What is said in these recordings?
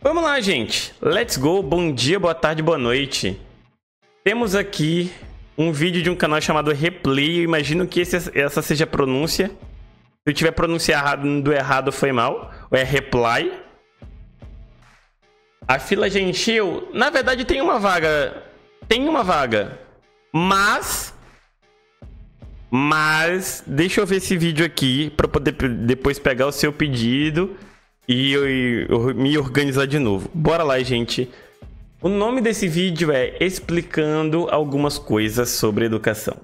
Vamos lá, gente. Let's go. Bom dia, boa tarde, boa noite. Temos aqui um vídeo de um canal chamado Replay. Eu imagino que essa seja a pronúncia. Se eu tiver pronunciado errado, foi mal. Ou é Reply. A fila já encheu. Na verdade, tem uma vaga. Mas deixa eu ver esse vídeo aqui para poder depois pegar o seu pedido e eu me organizar de novo. Bora lá, gente. O nome desse vídeo é Explicando algumas coisas sobre educação.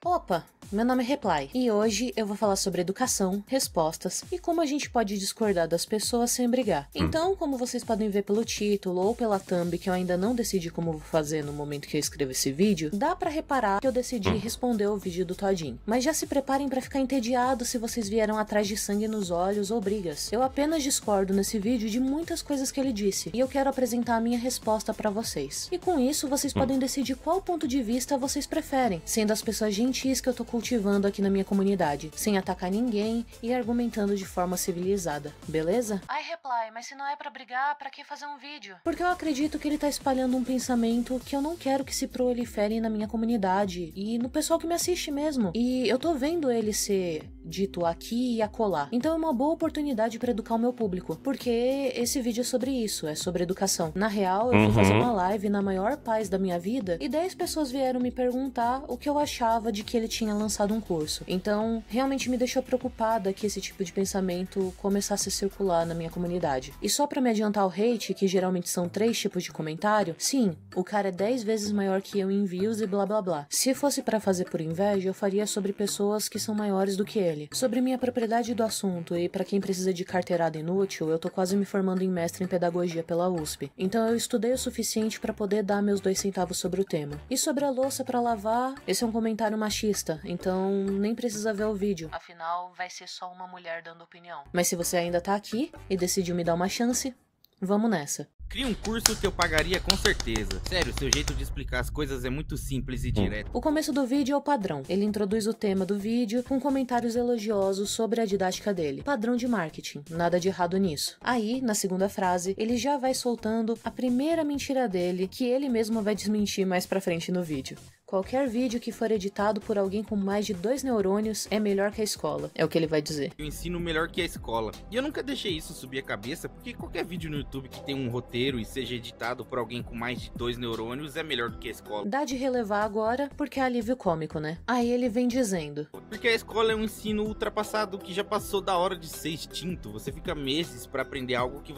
Opa, meu nome é Reply e hoje eu vou falar sobre educação, respostas e como a gente pode discordar das pessoas sem brigar. Então, como vocês podem ver pelo título ou pela thumb, que eu ainda não decidi como vou fazer no momento que eu escrevo esse vídeo, dá pra reparar que eu decidi responder o vídeo do Todinho. Mas já se preparem pra ficar entediados se vocês vieram atrás de sangue nos olhos ou brigas. Eu apenas discordo nesse vídeo de muitas coisas que ele disse e eu quero apresentar a minha resposta pra vocês. E com isso, vocês podem decidir qual ponto de vista vocês preferem, sendo as pessoas gentis que eu tô cultivando aqui na minha comunidade, sem atacar ninguém e argumentando de forma civilizada, beleza? Ai, Reply, mas se não é pra brigar, pra que fazer um vídeo? Porque eu acredito que ele tá espalhando um pensamento que eu não quero que se prolifere na minha comunidade e no pessoal que me assiste mesmo. E eu tô vendo ele ser dito aqui e acolá. Então é uma boa oportunidade pra educar o meu público, porque esse vídeo é sobre isso, é sobre educação. Na real, eu fui fazer uma live na maior paz da minha vida e 10 pessoas vieram me perguntar o que eu achava de que ele tinha lançado um curso. Então, realmente me deixou preocupada que esse tipo de pensamento começasse a circular na minha comunidade. E só pra me adiantar o hate, que geralmente são 3 tipos de comentário, sim, o cara é 10 vezes maior que eu em views e blá blá blá. Se fosse pra fazer por inveja, eu faria sobre pessoas que são maiores do que ele. Sobre minha propriedade do assunto e pra quem precisa de carteirada inútil, eu tô quase me formando em mestre em pedagogia pela USP. Então eu estudei o suficiente pra poder dar meus 2 centavos sobre o tema. E sobre a louça pra lavar, esse é um comentário machista, então nem precisa ver o vídeo. Afinal, vai ser só uma mulher dando opinião. Mas se você ainda tá aqui e decidiu me dar uma chance, vamos nessa. Cria um curso que eu pagaria com certeza. Sério, seu jeito de explicar as coisas é muito simples e direto. O começo do vídeo é o padrão. Ele introduz o tema do vídeo com comentários elogiosos sobre a didática dele. Padrão de marketing, nada de errado nisso. Aí, na segunda frase, ele já vai soltando a primeira mentira dele, que ele mesmo vai desmentir mais pra frente no vídeo. Qualquer vídeo que for editado por alguém com mais de 2 neurônios é melhor que a escola, é o que ele vai dizer. Eu ensino melhor que a escola. E eu nunca deixei isso subir a cabeça, porque qualquer vídeo no YouTube que tenha um roteiro e seja editado por alguém com mais de 2 neurônios é melhor do que a escola. Dá de relevar agora, porque é alívio cômico, né? Aí ele vem dizendo: porque a escola é um ensino ultrapassado que já passou da hora de ser extinto. Você fica meses pra aprender algo que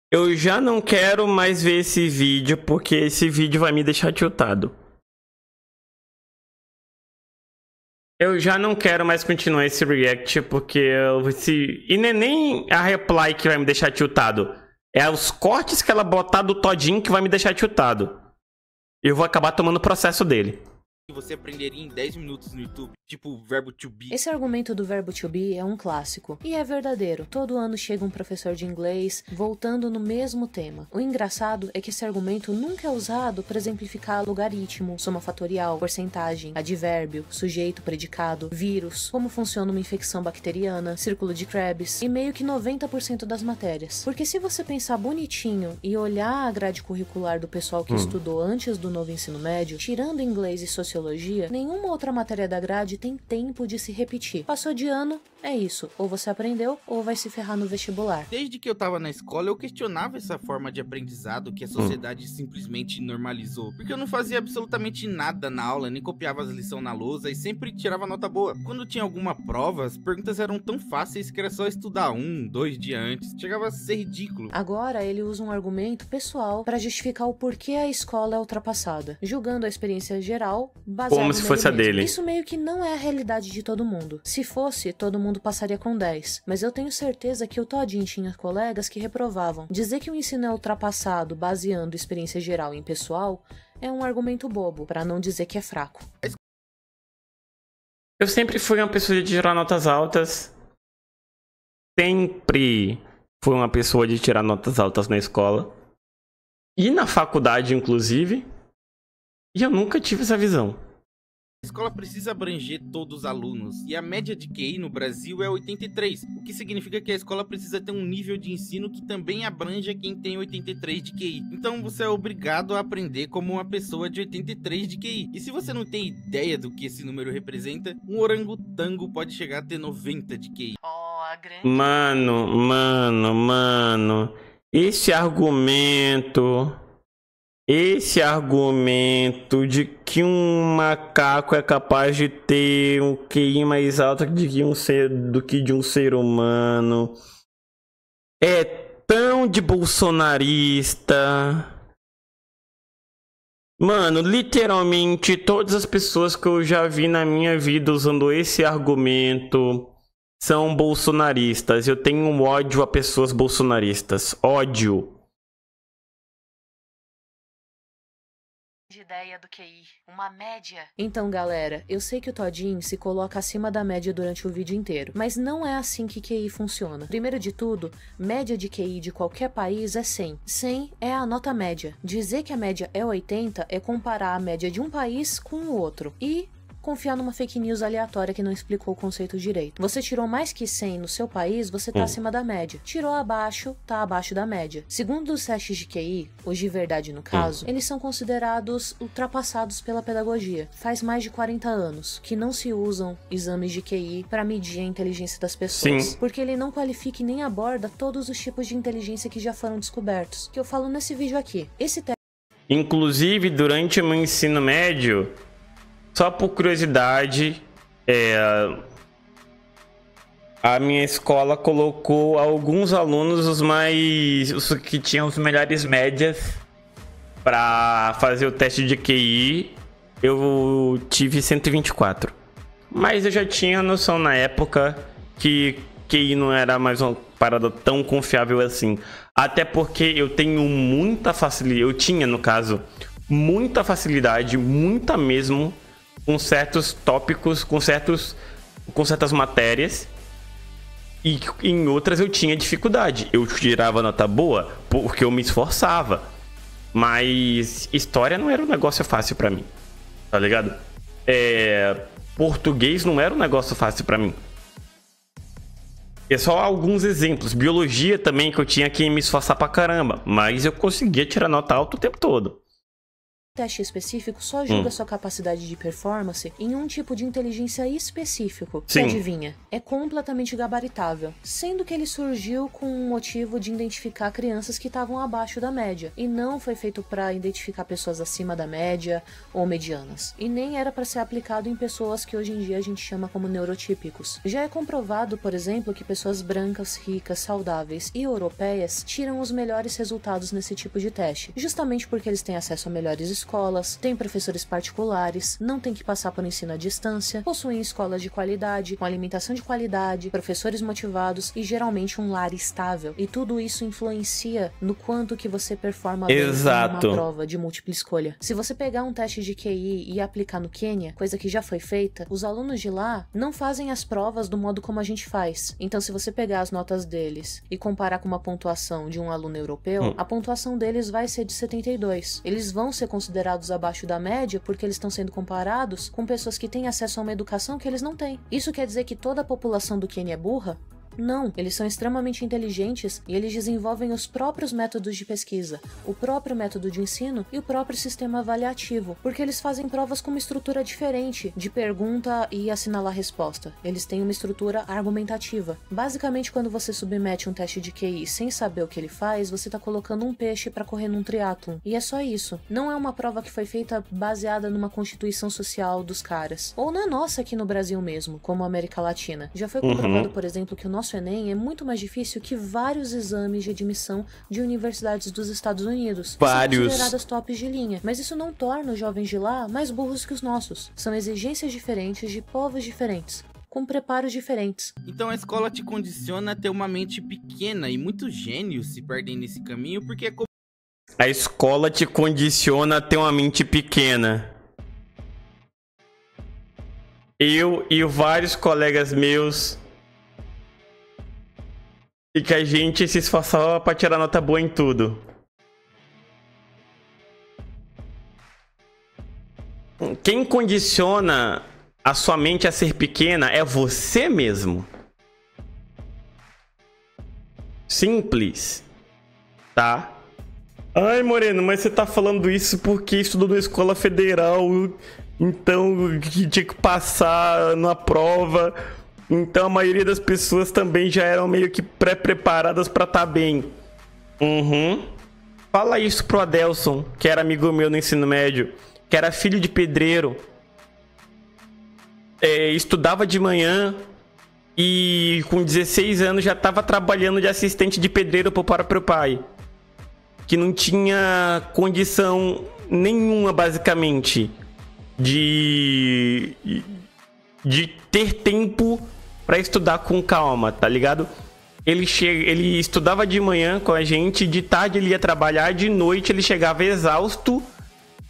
Eu já não quero mais ver esse vídeo, porque esse vídeo vai me deixar tiltado. Eu já não quero mais continuar esse react, porque e não é nem a Reply que vai me deixar tiltado. É os cortes que ela botar do Todinho que vai me deixar tiltado. Eu vou acabar tomando o processo dele. você aprenderia em 10 minutos no YouTube, tipo o verbo to be. Esse argumento do verbo to be é um clássico, e é verdadeiro. Todo ano chega um professor de inglês voltando no mesmo tema. O engraçado é que esse argumento nunca é usado para exemplificar logaritmo, soma fatorial, porcentagem, advérbio, sujeito, predicado, vírus, como funciona uma infecção bacteriana, círculo de Krebs e meio que 90% das matérias. Porque se você pensar bonitinho e olhar a grade curricular do pessoal que estudou antes do novo ensino médio, tirando inglês e sociologia, nenhuma outra matéria da grade tem tempo de se repetir. Passou de ano, é isso. Ou você aprendeu, ou vai se ferrar no vestibular. Desde que eu tava na escola, eu questionava essa forma de aprendizado que a sociedade simplesmente normalizou. Porque eu não fazia absolutamente nada na aula, nem copiava as lições na lousa e sempre tirava nota boa. Quando tinha alguma prova, as perguntas eram tão fáceis que era só estudar 1, 2 dias antes. Chegava a ser ridículo. Agora ele usa um argumento pessoal para justificar o porquê a escola é ultrapassada, julgando a experiência geral baseado como se fosse a mesmo. dele. Isso meio que não é a realidade de todo mundo. Se fosse, todo mundo passaria com 10. Mas eu tenho certeza que o Todinho tinha colegas que reprovavam. Dizer que o ensino é ultrapassado baseando experiência geral em pessoal é um argumento bobo, para não dizer que é fraco. Eu sempre fui uma pessoa de tirar notas altas. Sempre fui uma pessoa de tirar notas altas na escola. E na faculdade, inclusive. E eu nunca tive essa visão. A escola precisa abranger todos os alunos, e a média de QI no Brasil é 83, o que significa que a escola precisa ter um nível de ensino que também abranja quem tem 83 de QI. Então você é obrigado a aprender como uma pessoa de 83 de QI. E se você não tem ideia do que esse número representa, um orangotango pode chegar a ter 90 de QI. Mano, esse argumento de que um macaco é capaz de ter um QI mais alto do que de um ser humano é tão de bolsonarista. Mano, literalmente todas as pessoas que eu já vi na minha vida usando esse argumento são bolsonaristas. Eu tenho um ódio a pessoas bolsonaristas. Ódio. De ideia do QI, uma média. Então, galera, eu sei que o Todinho se coloca acima da média durante o vídeo inteiro, mas não é assim que QI funciona. Primeiro de tudo, média de QI de qualquer país é 100. 100 é a nota média. Dizer que a média é 80 é comparar a média de um país com o outro. E confiar numa fake news aleatória que não explicou o conceito direito. Você tirou mais que 100 no seu país, você tá acima da média. Tirou abaixo, tá abaixo da média. Segundo os testes de QI, os de verdade no caso, eles são considerados ultrapassados pela pedagogia. Faz mais de 40 anos que não se usam exames de QI para medir a inteligência das pessoas. Sim. Porque ele não qualifica e nem aborda todos os tipos de inteligência que já foram descobertos. Que eu falo nesse vídeo aqui. Esse teste... Inclusive, durante o meu ensino médio, só por curiosidade, a minha escola colocou alguns alunos os que tinham as melhores médias para fazer o teste de QI. Eu tive 124. Mas eu já tinha noção na época que QI não era mais uma parada tão confiável assim. Até porque eu tenho muita facilidade, eu tinha no caso, muita facilidade, muita mesmo, com certos tópicos, com certas matérias, e em outras eu tinha dificuldade. Eu tirava nota boa porque eu me esforçava, mas história não era um negócio fácil pra mim, tá ligado? Português não era um negócio fácil pra mim. É só alguns exemplos. Biologia também, que eu tinha que me esforçar pra caramba, mas eu conseguia tirar nota alta o tempo todo. Teste específico só julga sua capacidade de performance em um tipo de inteligência específico. Sim. Que adivinha? É completamente gabaritável, sendo que ele surgiu com um motivo de identificar crianças que estavam abaixo da média, e não foi feito para identificar pessoas acima da média ou medianas, e nem era para ser aplicado em pessoas que hoje em dia a gente chama como neurotípicos. Já é comprovado, por exemplo, que pessoas brancas, ricas, saudáveis e europeias tiram os melhores resultados nesse tipo de teste, justamente porque eles têm acesso a melhores escolas, têm professores particulares, não tem que passar por ensino à distância, possuem escolas de qualidade, com alimentação de qualidade, professores motivados e geralmente um lar estável. E tudo isso influencia no quanto que você performa bem numa prova de múltipla escolha. Se você pegar um teste de QI e aplicar no Quênia, coisa que já foi feita, os alunos de lá não fazem as provas do modo como a gente faz. Então, se você pegar as notas deles e comparar com uma pontuação de um aluno europeu, a pontuação deles vai ser de 72. Eles vão ser considerados abaixo da média porque eles estão sendo comparados com pessoas que têm acesso a uma educação que eles não têm. Isso quer dizer que toda a população do Quênia é burra? Não, eles são extremamente inteligentes e eles desenvolvem os próprios métodos de pesquisa, o próprio método de ensino e o próprio sistema avaliativo, porque eles fazem provas com uma estrutura diferente de pergunta e assinalar resposta. Eles têm uma estrutura argumentativa. Basicamente, quando você submete um teste de QI sem saber o que ele faz, você está colocando um peixe para correr num triatlon. E é só isso. Não é uma prova que foi feita baseada numa constituição social dos caras. Ou na nossa aqui no Brasil mesmo, como a América Latina. Já foi comprovado, por exemplo, que o nosso Enem é muito mais difícil que vários exames de admissão de universidades dos Estados Unidos. Vários. São consideradas tops de linha. Mas isso não torna os jovens de lá mais burros que os nossos. São exigências diferentes de povos diferentes, com preparos diferentes. Então a escola te condiciona a ter uma mente pequena, e muitos gênios se perdem nesse caminho porque A escola te condiciona a ter uma mente pequena. Eu e vários colegas meus, e que a gente se esforçava pra tirar nota boa em tudo. Quem condiciona a sua mente a ser pequena é você mesmo. Simples. Tá? Ai, Moreno, mas você tá falando isso porque estudou na escola federal, então que tinha que passar na prova. Então a maioria das pessoas também já eram meio que pré-preparadas pra tá bem. Fala isso pro Adelson, que era amigo meu no ensino médio, que era filho de pedreiro. Estudava de manhã e com 16 anos já tava trabalhando de assistente de pedreiro pro próprio pai. Que não tinha condição nenhuma, basicamente, de ter tempo pra estudar com calma, tá ligado? Ele estudava de manhã com a gente, de tarde ele ia trabalhar, de noite ele chegava exausto,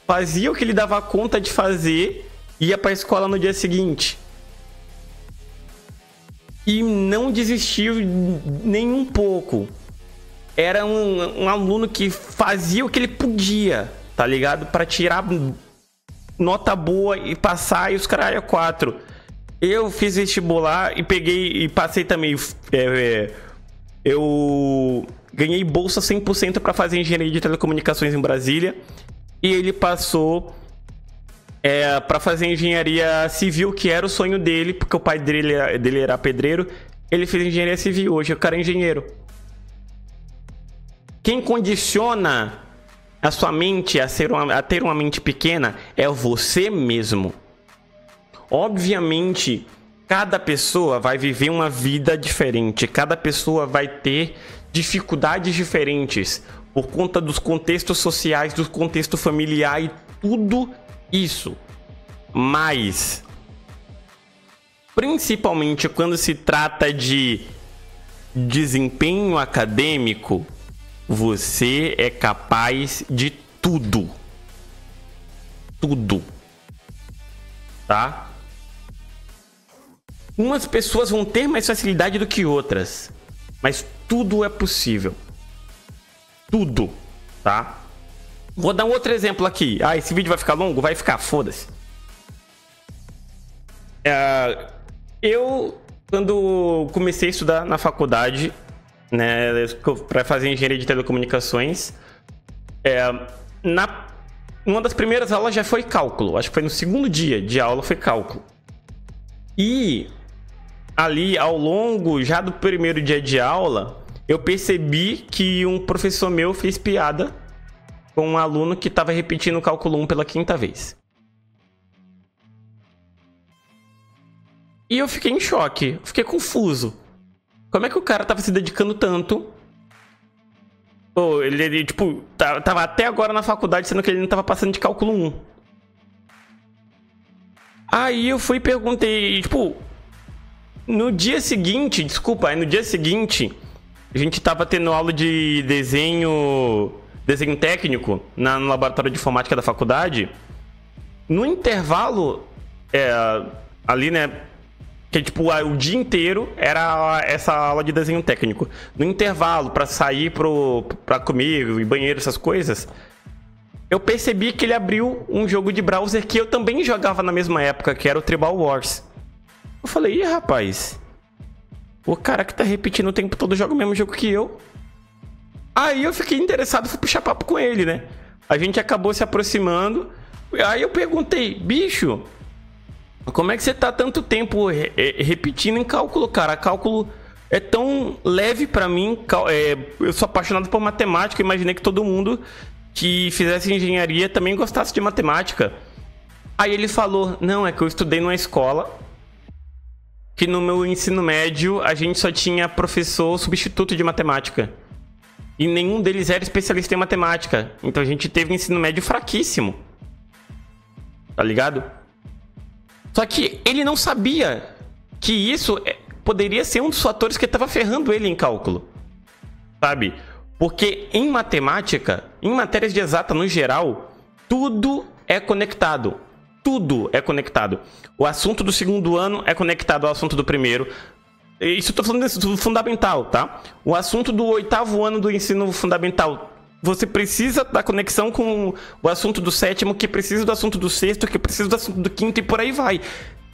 fazia o que ele dava conta de fazer, ia pra escola no dia seguinte. E não desistiu nem um pouco. Era um aluno que fazia o que ele podia, tá ligado? Pra tirar nota boa e passar e os caralho 4. Eu fiz vestibular e peguei e passei também. Eu ganhei bolsa 100% pra fazer engenharia de telecomunicações em Brasília. E ele passou pra fazer engenharia civil, que era o sonho dele, porque o pai dele era pedreiro. Ele fez engenharia civil, hoje o cara é engenheiro. Quem condiciona a sua mente a ter uma mente pequena é você mesmo. Obviamente, cada pessoa vai viver uma vida diferente. Cada pessoa vai ter dificuldades diferentes por conta dos contextos sociais, do contexto familiar e tudo isso. Mas, principalmente quando se trata de desempenho acadêmico, você é capaz de tudo. Tudo. Tá? Umas pessoas vão ter mais facilidade do que outras. Mas tudo é possível. Tudo. Tá? Vou dar um outro exemplo aqui. Esse vídeo vai ficar longo? Vai ficar, foda-se. Eu, quando comecei a estudar na faculdade, né, para fazer engenharia de telecomunicações, uma das primeiras aulas já foi cálculo. Acho que foi no segundo dia de aula foi cálculo. E ali ao longo já do primeiro dia de aula, eu percebi que um professor meu fez piada com um aluno que estava repetindo o cálculo 1 pela 5ª vez. E eu fiquei em choque, fiquei confuso. Como é que o cara tava se dedicando tanto? Pô, ele tipo, tava até agora na faculdade, sendo que ele não tava passando de cálculo 1. Aí eu fui e perguntei, tipo, no dia seguinte, a gente tava tendo aula de desenho técnico no laboratório de informática da faculdade. No intervalo, ali, né, que tipo, o dia inteiro era essa aula de desenho técnico. No intervalo, pra sair pra comer, e banheiro, essas coisas, eu percebi que ele abriu um jogo de browser que eu também jogava na mesma época, que era o Tribal Wars. Eu falei, rapaz, o cara que tá repetindo o tempo todo joga o mesmo jogo que eu. Aí eu fiquei interessado, fui puxar papo com ele, né? A gente acabou se aproximando. Aí eu perguntei, bicho, como é que você tá tanto tempo repetindo em cálculo, cara? Cálculo é tão leve pra mim. Eu sou apaixonado por matemática. Imaginei que todo mundo que fizesse engenharia também gostasse de matemática. Aí ele falou, não, é que eu estudei numa escola que no meu ensino médio a gente só tinha professor substituto de matemática. E nenhum deles era especialista em matemática. Então a gente teve um ensino médio fraquíssimo. Tá ligado? Só que ele não sabia que isso poderia ser um dos fatores que estava ferrando ele em cálculo. Sabe? Porque em matemática, em matérias de exata no geral, tudo é conectado. Tudo é conectado. O assunto do segundo ano é conectado ao assunto do primeiro. Isso eu tô falando do fundamental, tá? O assunto do 8º ano do ensino fundamental Você precisa da conexão com o assunto do sétimo, que precisa do assunto do sexto, que precisa do assunto do quinto e por aí vai.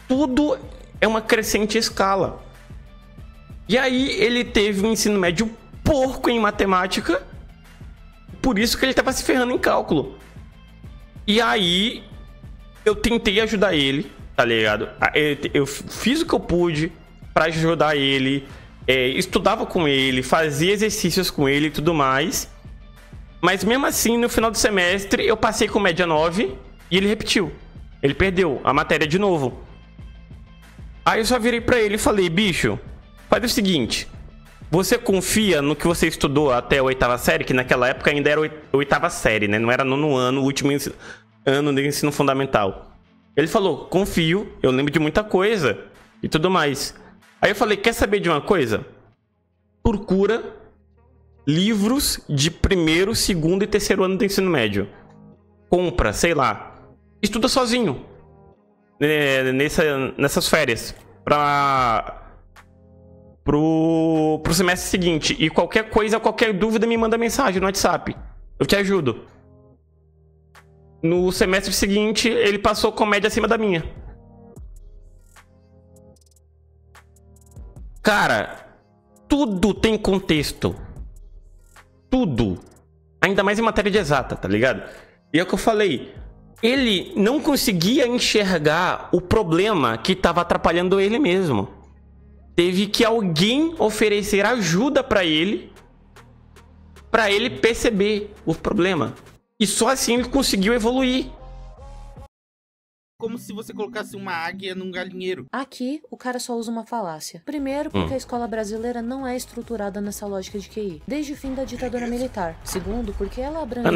Tudo é uma crescente escala. E aí ele teve um ensino médio porco em matemática, por isso que ele estava se ferrando em cálculo. E aí eu tentei ajudar ele, tá ligado? Eu fiz o que eu pude pra ajudar ele, estudava com ele, fazia exercícios com ele e tudo mais. Mas mesmo assim, no final do semestre, eu passei com média 9 e ele repetiu. Ele perdeu a matéria de novo. Aí eu só virei pra ele e falei, bicho, faz o seguinte, você confia no que você estudou até a 8ª série, que naquela época ainda era 8ª série, né? Não era 9º ano, o último ano de ensino fundamental. Ele falou, confio, eu lembro de muita coisa e tudo mais. Aí eu falei, quer saber de uma coisa? Procura livros de 1º, 2º e 3º ano do ensino médio. Compra, sei lá. Estuda sozinho. Nessas férias. Pro semestre seguinte. E qualquer coisa, qualquer dúvida, me manda mensagem no WhatsApp. Eu te ajudo. No semestre seguinte, ele passou com média acima da minha. Cara, tudo tem contexto. Tudo. Ainda mais em matéria de exata, tá ligado? E é o que eu falei. Ele não conseguia enxergar o problema que estava atrapalhando ele mesmo. Teve que alguém oferecer ajuda pra ele perceber o problema. E só assim ele conseguiu evoluir. Como se você colocasse uma águia num galinheiro. Aqui, o cara só usa uma falácia. Primeiro, porque a escola brasileira não é estruturada nessa lógica de QI, desde o fim da ditadura militar. Segundo, porque ela abrange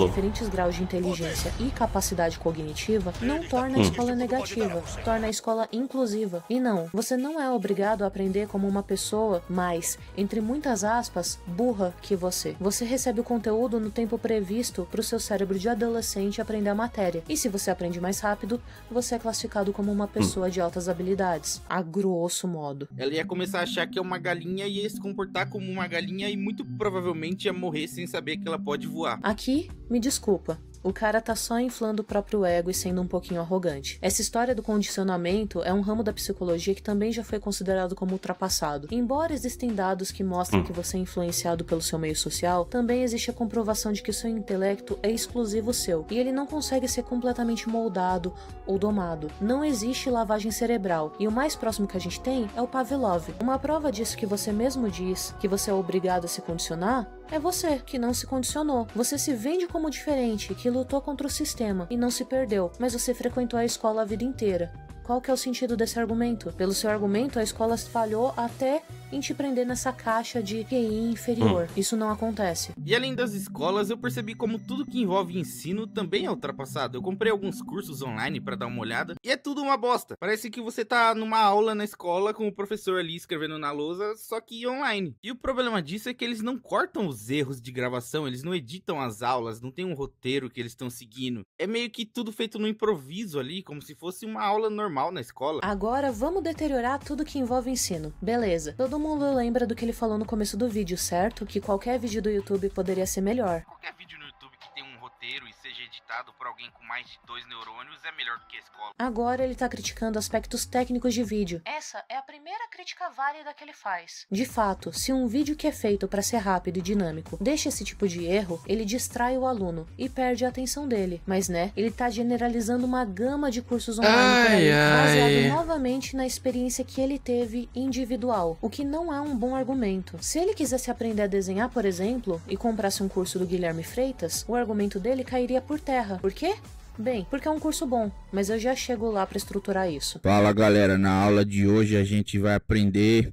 diferentes graus de inteligência e capacidade cognitiva, não torna a escola negativa, torna a escola inclusiva. E não, você não é obrigado a aprender como uma pessoa mais, entre muitas aspas, burra que você. Você recebe o conteúdo no tempo previsto para o seu cérebro de adolescente aprender a matéria. E se você aprende mais rápido, você é classificado como uma pessoa de altas habilidades, a grosso modo. Ela ia começar a achar que é uma galinha e ia se comportar como uma galinha e muito provavelmente ia morrer sem saber que ela pode voar. Aqui, me desculpa. O cara tá só inflando o próprio ego e sendo um pouquinho arrogante. Essa história do condicionamento é um ramo da psicologia que também já foi considerado como ultrapassado. Embora existem dados que mostrem que você é influenciado pelo seu meio social, também existe a comprovação de que o seu intelecto é exclusivo seu, e ele não consegue ser completamente moldado ou domado. Não existe lavagem cerebral, e o mais próximo que a gente tem é o Pavlov. Uma prova disso que você mesmo diz que você é obrigado a se condicionar é você, que não se condicionou. Você se vende como diferente, que lutou contra o sistema e não se perdeu, mas você frequentou a escola a vida inteira. Qual que é o sentido desse argumento? Pelo seu argumento, a escola falhou até em te prender nessa caixa de QI inferior. Isso não acontece. E além das escolas, eu percebi como tudo que envolve ensino também é ultrapassado. Eu comprei alguns cursos online pra dar uma olhada e é tudo uma bosta. Parece que você tá numa aula na escola com o professor ali escrevendo na lousa, só que online. E o problema disso é que eles não cortam os erros de gravação, eles não editam as aulas, não tem um roteiro que eles estão seguindo. É meio que tudo feito no improviso ali, como se fosse uma aula normal na escola. Agora vamos deteriorar tudo que envolve ensino. Beleza. Todo mundo lembra do que ele falou no começo do vídeo, certo? Que qualquer vídeo do YouTube poderia ser melhor. Qualquer vídeo no YouTube que tenha um roteiro e seja editado por alguém com mais de 2 neurônios é melhor do que a escola. Agora ele tá criticando aspectos técnicos de vídeo. Essa é a primeira crítica válida que ele faz. De fato, se um vídeo que é feito para ser rápido e dinâmico deixa esse tipo de erro, ele distrai o aluno e perde a atenção dele. Mas né, ele tá generalizando uma gama de cursos online por aí, baseado novamente na experiência que ele teve individual, o que não é um bom argumento. Se ele quisesse aprender a desenhar, por exemplo, e comprasse um curso do Guilherme Freitas, o argumento dele cairia por terra. Por quê? Bem, porque é um curso bom, mas eu já chego lá para estruturar isso. Fala galera, na aula de hoje a gente vai aprender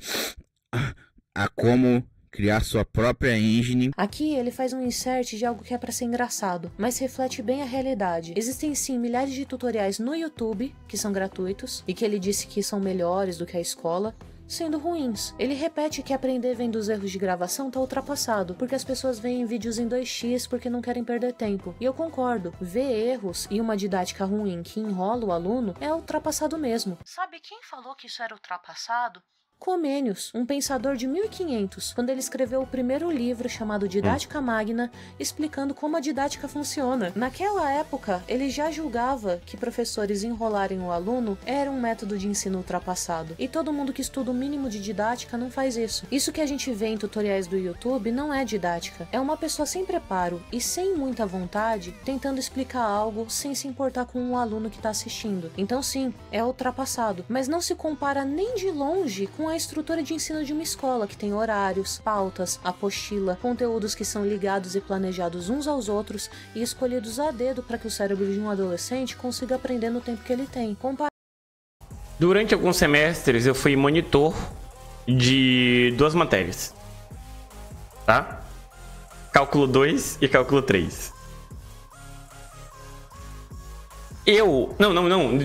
a como criar sua própria engine. Aqui ele faz um insert de algo que é pra ser engraçado, mas reflete bem a realidade. Existem sim milhares de tutoriais no YouTube, que são gratuitos, e que ele disse que são melhores do que a escola, sendo ruins. Ele repete que aprender vendo os erros de gravação tá ultrapassado, porque as pessoas veem vídeos em 2x porque não querem perder tempo. E eu concordo, ver erros e uma didática ruim que enrola o aluno é ultrapassado mesmo. Sabe quem falou que isso era ultrapassado? Comênios, um pensador de 1500, quando ele escreveu o primeiro livro chamado Didática Magna, explicando como a didática funciona. Naquela época, ele já julgava que professores enrolarem o aluno era um método de ensino ultrapassado. E todo mundo que estuda o mínimo de didática não faz isso. Isso que a gente vê em tutoriais do YouTube não é didática. É uma pessoa sem preparo e sem muita vontade, tentando explicar algo sem se importar com o aluno que está assistindo. Então sim, é ultrapassado, mas não se compara nem de longe com a estrutura de ensino de uma escola, que tem horários, pautas, apostila, conteúdos que são ligados e planejados uns aos outros e escolhidos a dedo para que o cérebro de um adolescente consiga aprender no tempo que ele tem. Durante alguns semestres eu fui monitor de 2 matérias, tá? Cálculo 2 e cálculo 3.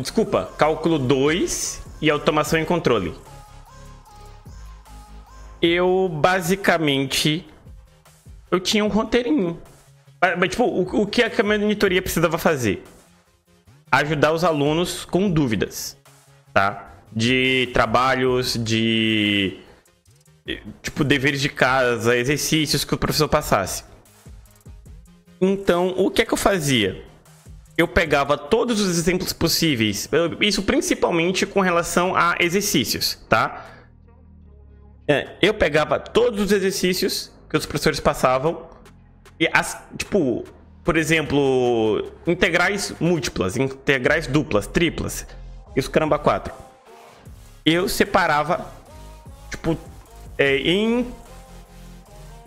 Desculpa. Cálculo 2 e automação e controle. Basicamente, eu tinha um roteirinho. Mas, tipo, o que a monitoria precisava fazer? Ajudar os alunos com dúvidas, tá? De trabalhos, tipo, deveres de casa, exercícios que o professor passasse. Então, o que é que eu fazia? Eu pegava todos os exemplos possíveis, isso principalmente com relação a exercícios, tá? Eu pegava todos os exercícios que os professores passavam e, tipo, por exemplo, integrais múltiplas, integrais duplas, triplas, isso caramba 4. Eu separava, tipo, em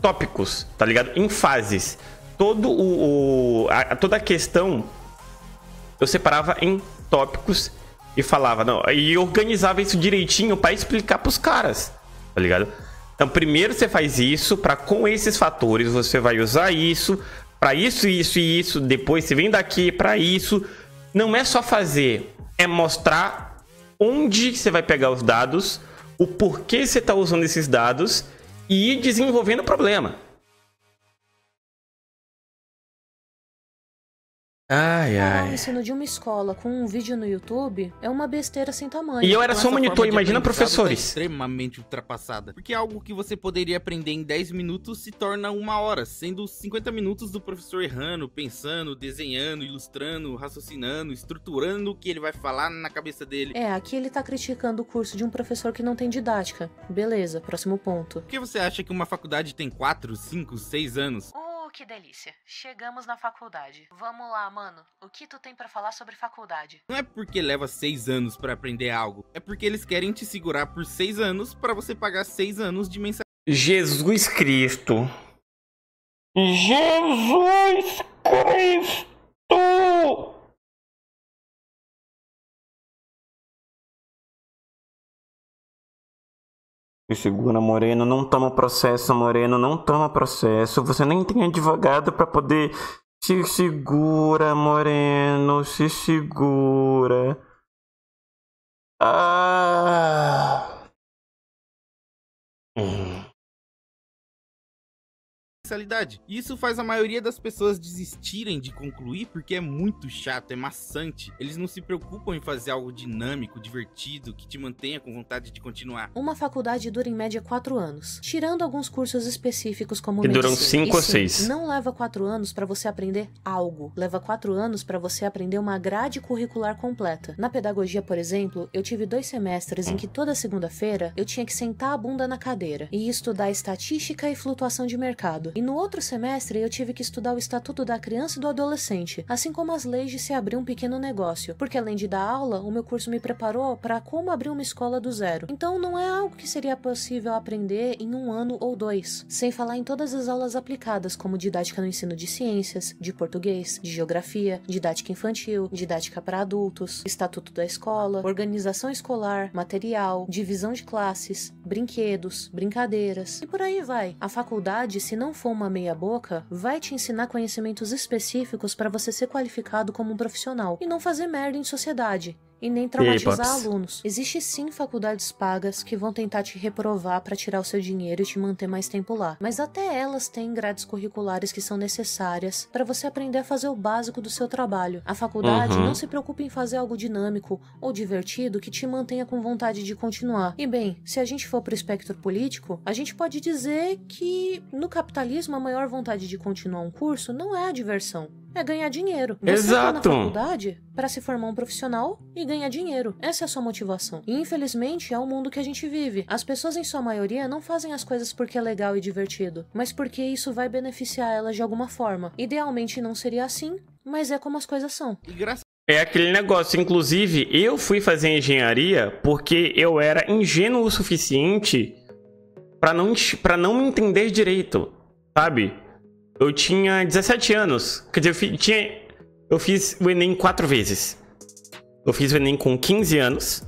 tópicos, tá ligado? Em fases. Toda a questão eu separava em tópicos e falava, não, e organizava isso direitinho para explicar pros caras, tá ligado? Então, primeiro você faz isso, para com esses fatores você vai usar isso, para isso, isso e isso, depois você vem daqui para isso. Não é só fazer, é mostrar onde você vai pegar os dados, o porquê você tá usando esses dados e ir desenvolvendo o problema. O ensino de uma escola com um vídeo no YouTube é uma besteira sem tamanho. E eu era só monitor, imagina professores. Tá extremamente ultrapassada. Porque algo que você poderia aprender em 10 minutos se torna 1 hora, sendo 50 minutos do professor errando, pensando, desenhando, ilustrando, raciocinando, estruturando o que ele vai falar na cabeça dele. Aqui ele tá criticando o curso de um professor que não tem didática. Beleza, próximo ponto. Por que você acha que uma faculdade tem 4, 5, 6 anos? Que delícia. Chegamos na faculdade. Vamos lá, mano. O que tu tem pra falar sobre faculdade? Não é porque leva 6 anos pra aprender algo. É porque eles querem te segurar por 6 anos pra você pagar 6 anos de mensalidade. Jesus Cristo. Jesus Cristo. Se segura, Moreno, não toma processo, Moreno, não toma processo. Você nem tem advogado pra poder... Se segura, Moreno, se segura. E isso faz a maioria das pessoas desistirem de concluir porque é muito chato, é maçante. Eles não se preocupam em fazer algo dinâmico, divertido, que te mantenha com vontade de continuar. Uma faculdade dura em média 4 anos, tirando alguns cursos específicos como que medicina. Duram 5 ou 6. Não leva 4 anos pra você aprender algo. Leva 4 anos pra você aprender uma grade curricular completa. Na pedagogia, por exemplo, eu tive 2 semestres em que toda segunda-feira eu tinha que sentar a bunda na cadeira e estudar estatística e flutuação de mercado. E no outro semestre eu tive que estudar o Estatuto da Criança e do Adolescente, assim como as leis de se abrir um pequeno negócio, porque além de dar aula, o meu curso me preparou para como abrir uma escola do zero. Então não é algo que seria possível aprender em 1 ano ou 2, sem falar em todas as aulas aplicadas, como didática no ensino de ciências, de português, de geografia, didática infantil, didática para adultos, Estatuto da Escola, organização escolar, material, divisão de classes, brinquedos, brincadeiras, e por aí vai. A faculdade, se não for uma meia boca, vai te ensinar conhecimentos específicos para você ser qualificado como um profissional e não fazer merda em sociedade. e nem traumatizar Pops. alunos. Existe sim faculdades pagas que vão tentar te reprovar para tirar o seu dinheiro e te manter mais tempo lá, mas até elas têm grades curriculares que são necessárias para você aprender a fazer o básico do seu trabalho. A faculdade não se preocupa em fazer algo dinâmico ou divertido que te mantenha com vontade de continuar. E bem, se a gente for pro espectro político, a gente pode dizer que no capitalismo a maior vontade de continuar um curso não é a diversão, é ganhar dinheiro. Você tá na faculdade para se formar um profissional e ganhar dinheiro. Essa é a sua motivação. E infelizmente é o mundo que a gente vive. As pessoas em sua maioria não fazem as coisas porque é legal e divertido, mas porque isso vai beneficiar elas de alguma forma. Idealmente não seria assim, mas é como as coisas são. É aquele negócio, inclusive, eu fui fazer engenharia porque eu era ingênuo o suficiente pra não me entender direito, sabe? Eu tinha 17 anos, quer dizer, eu fiz o Enem 4 vezes. Eu fiz o Enem com 15 anos,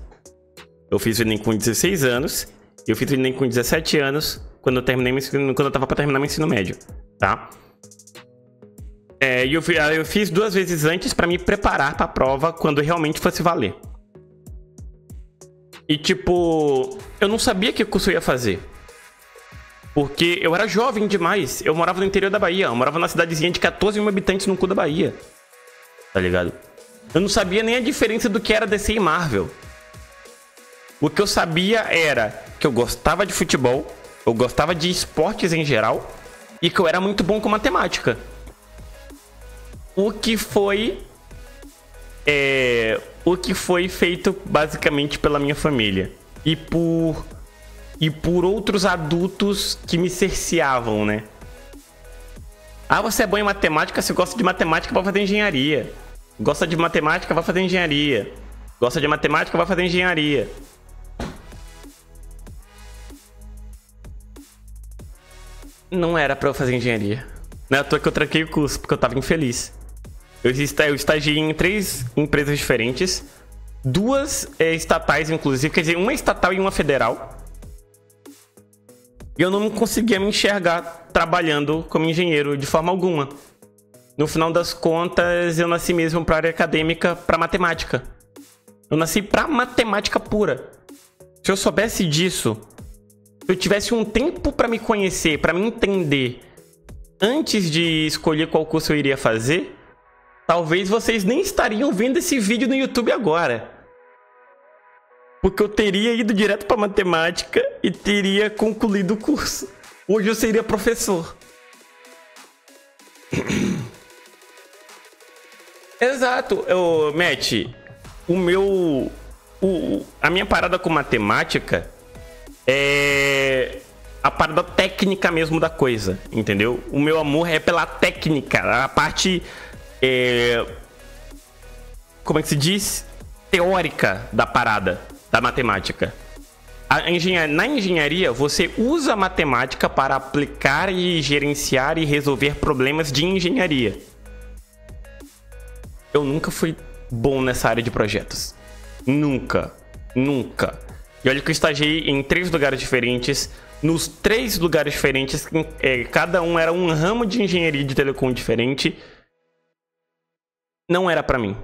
eu fiz o Enem com 16 anos, e eu fiz o Enem com 17 anos, quando eu tava pra terminar meu ensino médio, tá? E eu fiz 2 vezes antes pra me preparar pra prova quando realmente fosse valer. E tipo, eu não sabia que curso eu ia fazer. Porque eu era jovem demais. Eu morava no interior da Bahia. Eu morava numa cidadezinha de 14 mil habitantes no cu da Bahia. Tá ligado? Eu não sabia nem a diferença do que era DC e Marvel. O que eu sabia era que eu gostava de futebol, eu gostava de esportes em geral e que eu era muito bom com matemática. O que foi feito basicamente pela minha família e por outros adultos que me cerceavam, né? Ah, você é bom em matemática, você gosta de matemática, vai fazer engenharia. Gosta de matemática, vai fazer engenharia. Gosta de matemática, vai fazer engenharia. Não era pra eu fazer engenharia. Não é à toa que eu tranquei o curso, porque eu tava infeliz. Eu estagiei em 3 empresas diferentes. 2 estatais, inclusive. Quer dizer, uma estatal e uma federal. E eu não conseguia me enxergar trabalhando como engenheiro de forma alguma. No final das contas, eu nasci mesmo para área acadêmica, para matemática. Eu nasci para matemática pura. Se eu soubesse disso, se eu tivesse um tempo para me conhecer, para me entender, antes de escolher qual curso eu iria fazer, talvez vocês nem estariam vendo esse vídeo no YouTube agora. Porque eu teria ido direto para matemática e teria concluído o curso. Hoje eu seria professor. Exato, Matt. A minha parada com matemática é a parada técnica mesmo da coisa, entendeu? O meu amor é pela técnica, a parte como é que se diz? Teórica da parada, da matemática. Na engenharia, você usa a matemática para aplicar e gerenciar e resolver problemas de engenharia. Eu nunca fui bom nessa área de projetos. Nunca. E olha que eu estagiei em 3 lugares diferentes. Nos 3 lugares diferentes, cada um era um ramo de engenharia de telecom diferente. Não era pra mim.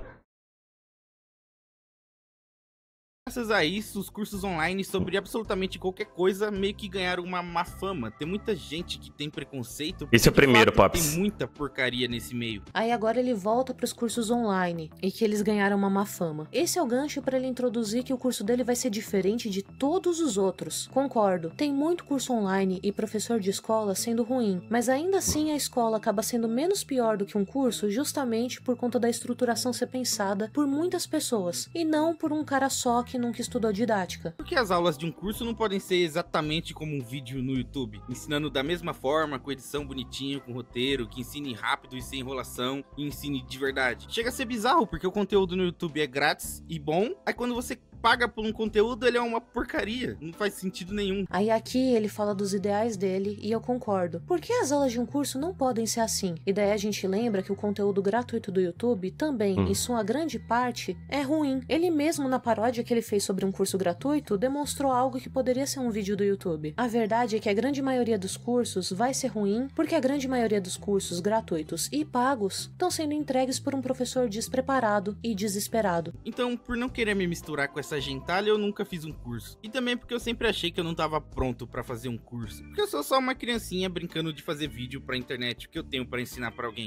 Graças a isso, os cursos online sobre absolutamente qualquer coisa meio que ganharam uma má fama. Tem muita gente que tem preconceito. Esse é o primeiro, Pops. Tem muita porcaria nesse meio. Aí agora ele volta pros cursos online e que eles ganharam uma má fama. Esse é o gancho para ele introduzir que o curso dele vai ser diferente de todos os outros. Concordo, tem muito curso online e professor de escola sendo ruim, mas ainda assim a escola acaba sendo menos pior do que um curso justamente por conta da estruturação ser pensada por muitas pessoas e não por um cara só que nunca estudou didática. Porque as aulas de um curso não podem ser exatamente como um vídeo no YouTube, ensinando da mesma forma, com edição bonitinha, com roteiro, que ensine rápido e sem enrolação, e ensine de verdade. Chega a ser bizarro, porque o conteúdo no YouTube é grátis e bom, aí quando você paga por um conteúdo, ele é uma porcaria. Não faz sentido nenhum. Aí aqui ele fala dos ideais dele e eu concordo. Por que as aulas de um curso não podem ser assim? E daí a gente lembra que o conteúdo gratuito do YouTube também, em sua grande parte, é ruim. Ele mesmo, na paródia que ele fez sobre um curso gratuito, demonstrou algo que poderia ser um vídeo do YouTube. A verdade é que a grande maioria dos cursos vai ser ruim porque a grande maioria dos cursos gratuitos e pagos estão sendo entregues por um professor despreparado e desesperado. Então, por não querer me misturar com essa gentalha, eu nunca fiz um curso. E também porque eu sempre achei que eu não tava pronto pra fazer um curso. Porque eu sou só uma criancinha brincando de fazer vídeo pra internet. O que eu tenho pra ensinar pra alguém?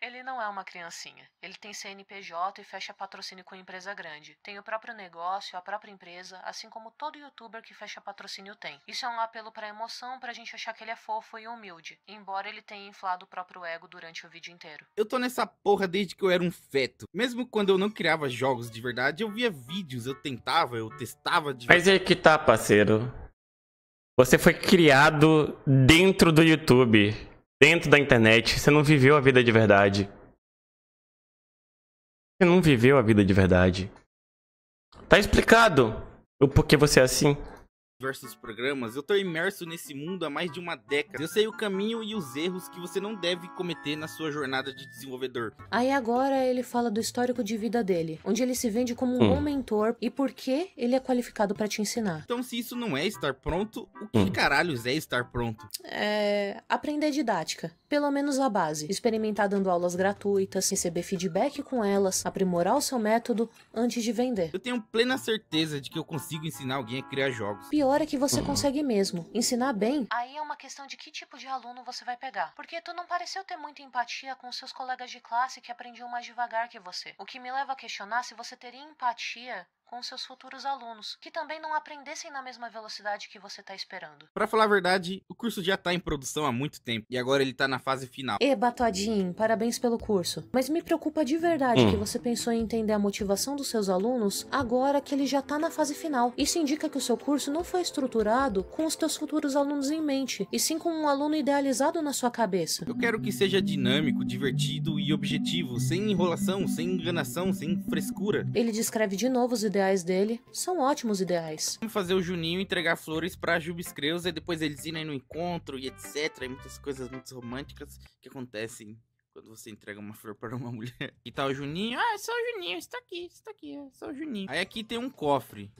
Ele não é uma criancinha. Ele tem CNPJ e fecha patrocínio com empresa grande. Tem o próprio negócio, a própria empresa, assim como todo youtuber que fecha patrocínio tem. Isso é um apelo pra emoção, pra gente achar que ele é fofo e humilde, embora ele tenha inflado o próprio ego durante o vídeo inteiro. Eu tô nessa porra desde que eu era um feto. Mesmo quando eu não criava jogos de verdade, eu via vídeos, eu tentava, eu testava de Mas aí que tá, parceiro. Você foi criado dentro do YouTube, dentro da internet. Você não viveu a vida de verdade. Você não viveu a vida de verdade. Tá explicado o porquê você é assim. diversos programas, eu tô imerso nesse mundo há mais de uma década. Eu sei o caminho e os erros que você não deve cometer na sua jornada de desenvolvedor. Aí agora ele fala do histórico de vida dele, onde ele se vende como um bom mentor e por que ele é qualificado pra te ensinar. Então, se isso não é estar pronto, o que caralhos é estar pronto? Aprender didática, pelo menos a base. Experimentar dando aulas gratuitas, receber feedback com elas, aprimorar o seu método antes de vender. Eu tenho plena certeza de que eu consigo ensinar alguém a criar jogos. Pior é que você consegue mesmo. Ensinar bem, aí é uma questão de que tipo de aluno você vai pegar. Porque tu não pareceu ter muita empatia com seus colegas de classe que aprendiam mais devagar que você. O que me leva a questionar se você teria empatia com seus futuros alunos, que também não aprendessem na mesma velocidade que você tá esperando. Pra falar a verdade, o curso já tá em produção há muito tempo, e agora ele tá na fase final. Eba, Todinho, parabéns pelo curso. Mas me preocupa de verdade que você pensou em entender a motivação dos seus alunos agora que ele já tá na fase final. Isso indica que o seu curso não foi estruturado com os teus futuros alunos em mente, e sim com um aluno idealizado na sua cabeça. Eu quero que seja dinâmico, divertido e objetivo, sem enrolação, sem enganação, sem frescura. Ele descreve de novo os ideais dele, são ótimos ideais. Vamos fazer o Juninho entregar flores pra Jubes-Creus e depois eles irem no encontro e etc. E muitas coisas muito românticas que acontecem quando você entrega uma flor para uma mulher. E tá o Juninho, é só o Juninho, está aqui, é só o Juninho. Aí aqui tem um cofre.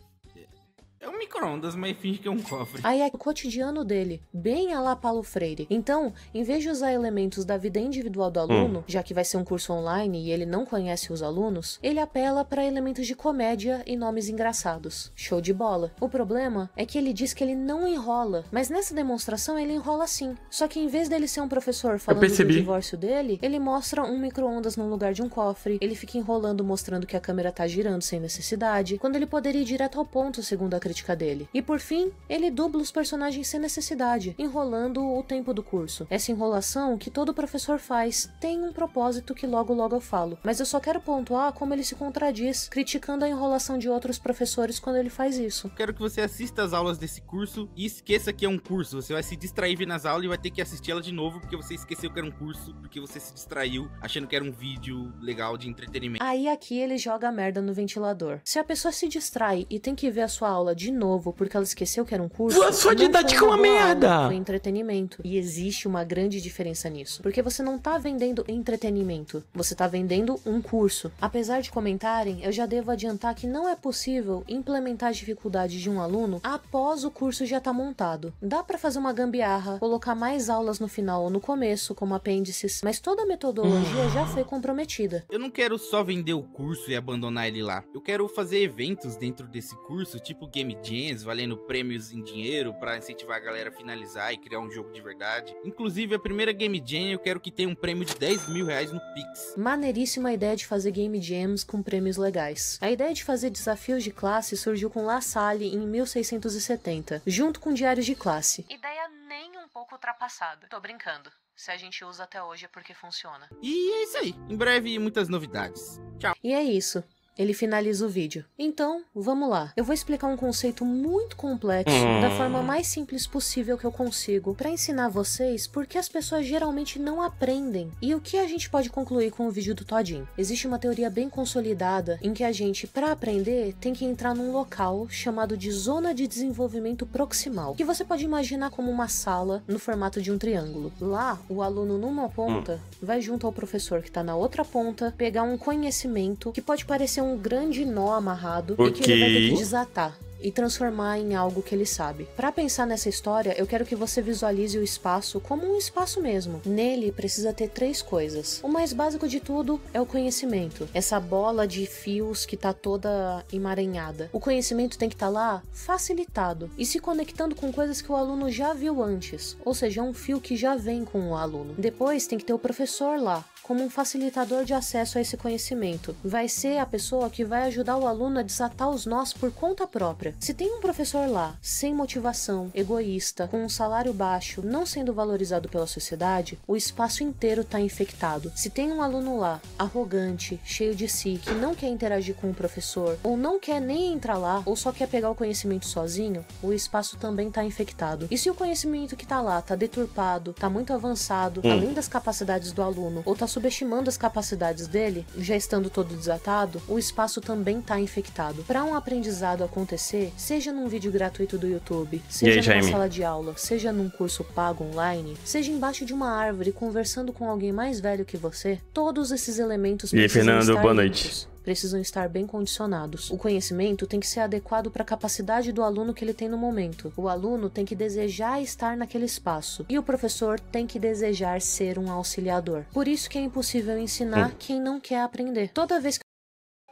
É um micro-ondas, mas finge que é um cofre. Aí é o cotidiano dele, bem a la Paulo Freire. Então, em vez de usar elementos da vida individual do aluno, já que vai ser um curso online e ele não conhece os alunos, ele apela para elementos de comédia e nomes engraçados. Show de bola. O problema é que ele diz que ele não enrola, mas nessa demonstração ele enrola sim. Só que em vez dele ser um professor falando do divórcio dele, ele mostra um micro-ondas no lugar de um cofre, ele fica enrolando mostrando que a câmera tá girando sem necessidade, quando ele poderia ir direto ao ponto segundo a crítica dele. E por fim, ele dubla os personagens sem necessidade, enrolando o tempo do curso. Essa enrolação que todo professor faz tem um propósito que logo eu falo, mas eu só quero pontuar como ele se contradiz, criticando a enrolação de outros professores quando ele faz isso. Quero que você assista as aulas desse curso e esqueça que é um curso. Você vai se distrair vendo as aulas e vai ter que assistir ela de novo porque você esqueceu que era um curso, porque você se distraiu achando que era um vídeo legal de entretenimento. Aí aqui ele joga a merda no ventilador. Se a pessoa se distrai e tem que ver a sua aula de novo porque ela esqueceu que era um curso, a sua didática é uma merda! Aula, foi entretenimento. E existe uma grande diferença nisso. Porque você não tá vendendo entretenimento, você tá vendendo um curso. Apesar de comentarem, eu já devo adiantar que não é possível implementar as dificuldades de um aluno após o curso já tá montado. Dá pra fazer uma gambiarra, colocar mais aulas no final ou no começo, como apêndices, mas toda a metodologia já foi comprometida. Eu não quero só vender o curso e abandonar ele lá. Eu quero fazer eventos dentro desse curso, tipo Game Jams, valendo prêmios em dinheiro pra incentivar a galera a finalizar e criar um jogo de verdade. Inclusive, a primeira Game Jam eu quero que tenha um prêmio de 10 mil reais no Pix. Maneiríssima a ideia de fazer Game Jams com prêmios legais. A ideia de fazer desafios de classe surgiu com La Salle em 1670, junto com diários de classe. Ideia nem um pouco ultrapassada. Tô brincando. Se a gente usa até hoje é porque funciona. E é isso aí. Em breve, muitas novidades. Tchau. E é isso. ele finaliza o vídeo. Então, vamos lá. Eu vou explicar um conceito muito complexo da forma mais simples possível que eu consigo para ensinar vocês por que as pessoas geralmente não aprendem e o que a gente pode concluir com o vídeo do Todinho. Existe uma teoria bem consolidada em que a gente, para aprender, tem que entrar num local chamado de zona de desenvolvimento proximal, que você pode imaginar como uma sala no formato de um triângulo. Lá, o aluno numa ponta vai junto ao professor que tá na outra ponta pegar um conhecimento que pode parecer um grande nó amarrado e que ele vai ter que desatar e transformar em algo que ele sabe. Para pensar nessa história, eu quero que você visualize o espaço como um espaço mesmo. Nele precisa ter 3 coisas. O mais básico de tudo é o conhecimento. Essa bola de fios que tá toda emaranhada. O conhecimento tem que estar lá facilitado e se conectando com coisas que o aluno já viu antes. Ou seja, é um fio que já vem com o aluno. Depois tem que ter o professor lá, como um facilitador de acesso a esse conhecimento. Vai ser a pessoa que vai ajudar o aluno a desatar os nós por conta própria. Se tem um professor lá, sem motivação, egoísta, com um salário baixo, não sendo valorizado pela sociedade, o espaço inteiro está infectado. Se tem um aluno lá, arrogante, cheio de si, que não quer interagir com o professor, ou não quer nem entrar lá, ou só quer pegar o conhecimento sozinho, o espaço também está infectado. E se o conhecimento que está lá está deturpado, está muito avançado, além das capacidades do aluno, ou está subestimando as capacidades dele, já estando todo desatado, o espaço também está infectado. Para um aprendizado acontecer, seja num vídeo gratuito do YouTube, seja numa sala de aula, seja num curso pago online, seja embaixo de uma árvore conversando com alguém mais velho que você, todos esses elementos precisam estar limpos. Precisam estar bem condicionados. O conhecimento tem que ser adequado para a capacidade do aluno que ele tem no momento. O aluno tem que desejar estar naquele espaço. E o professor tem que desejar ser um auxiliador. Por isso que é impossível ensinar quem não quer aprender. Toda vez que...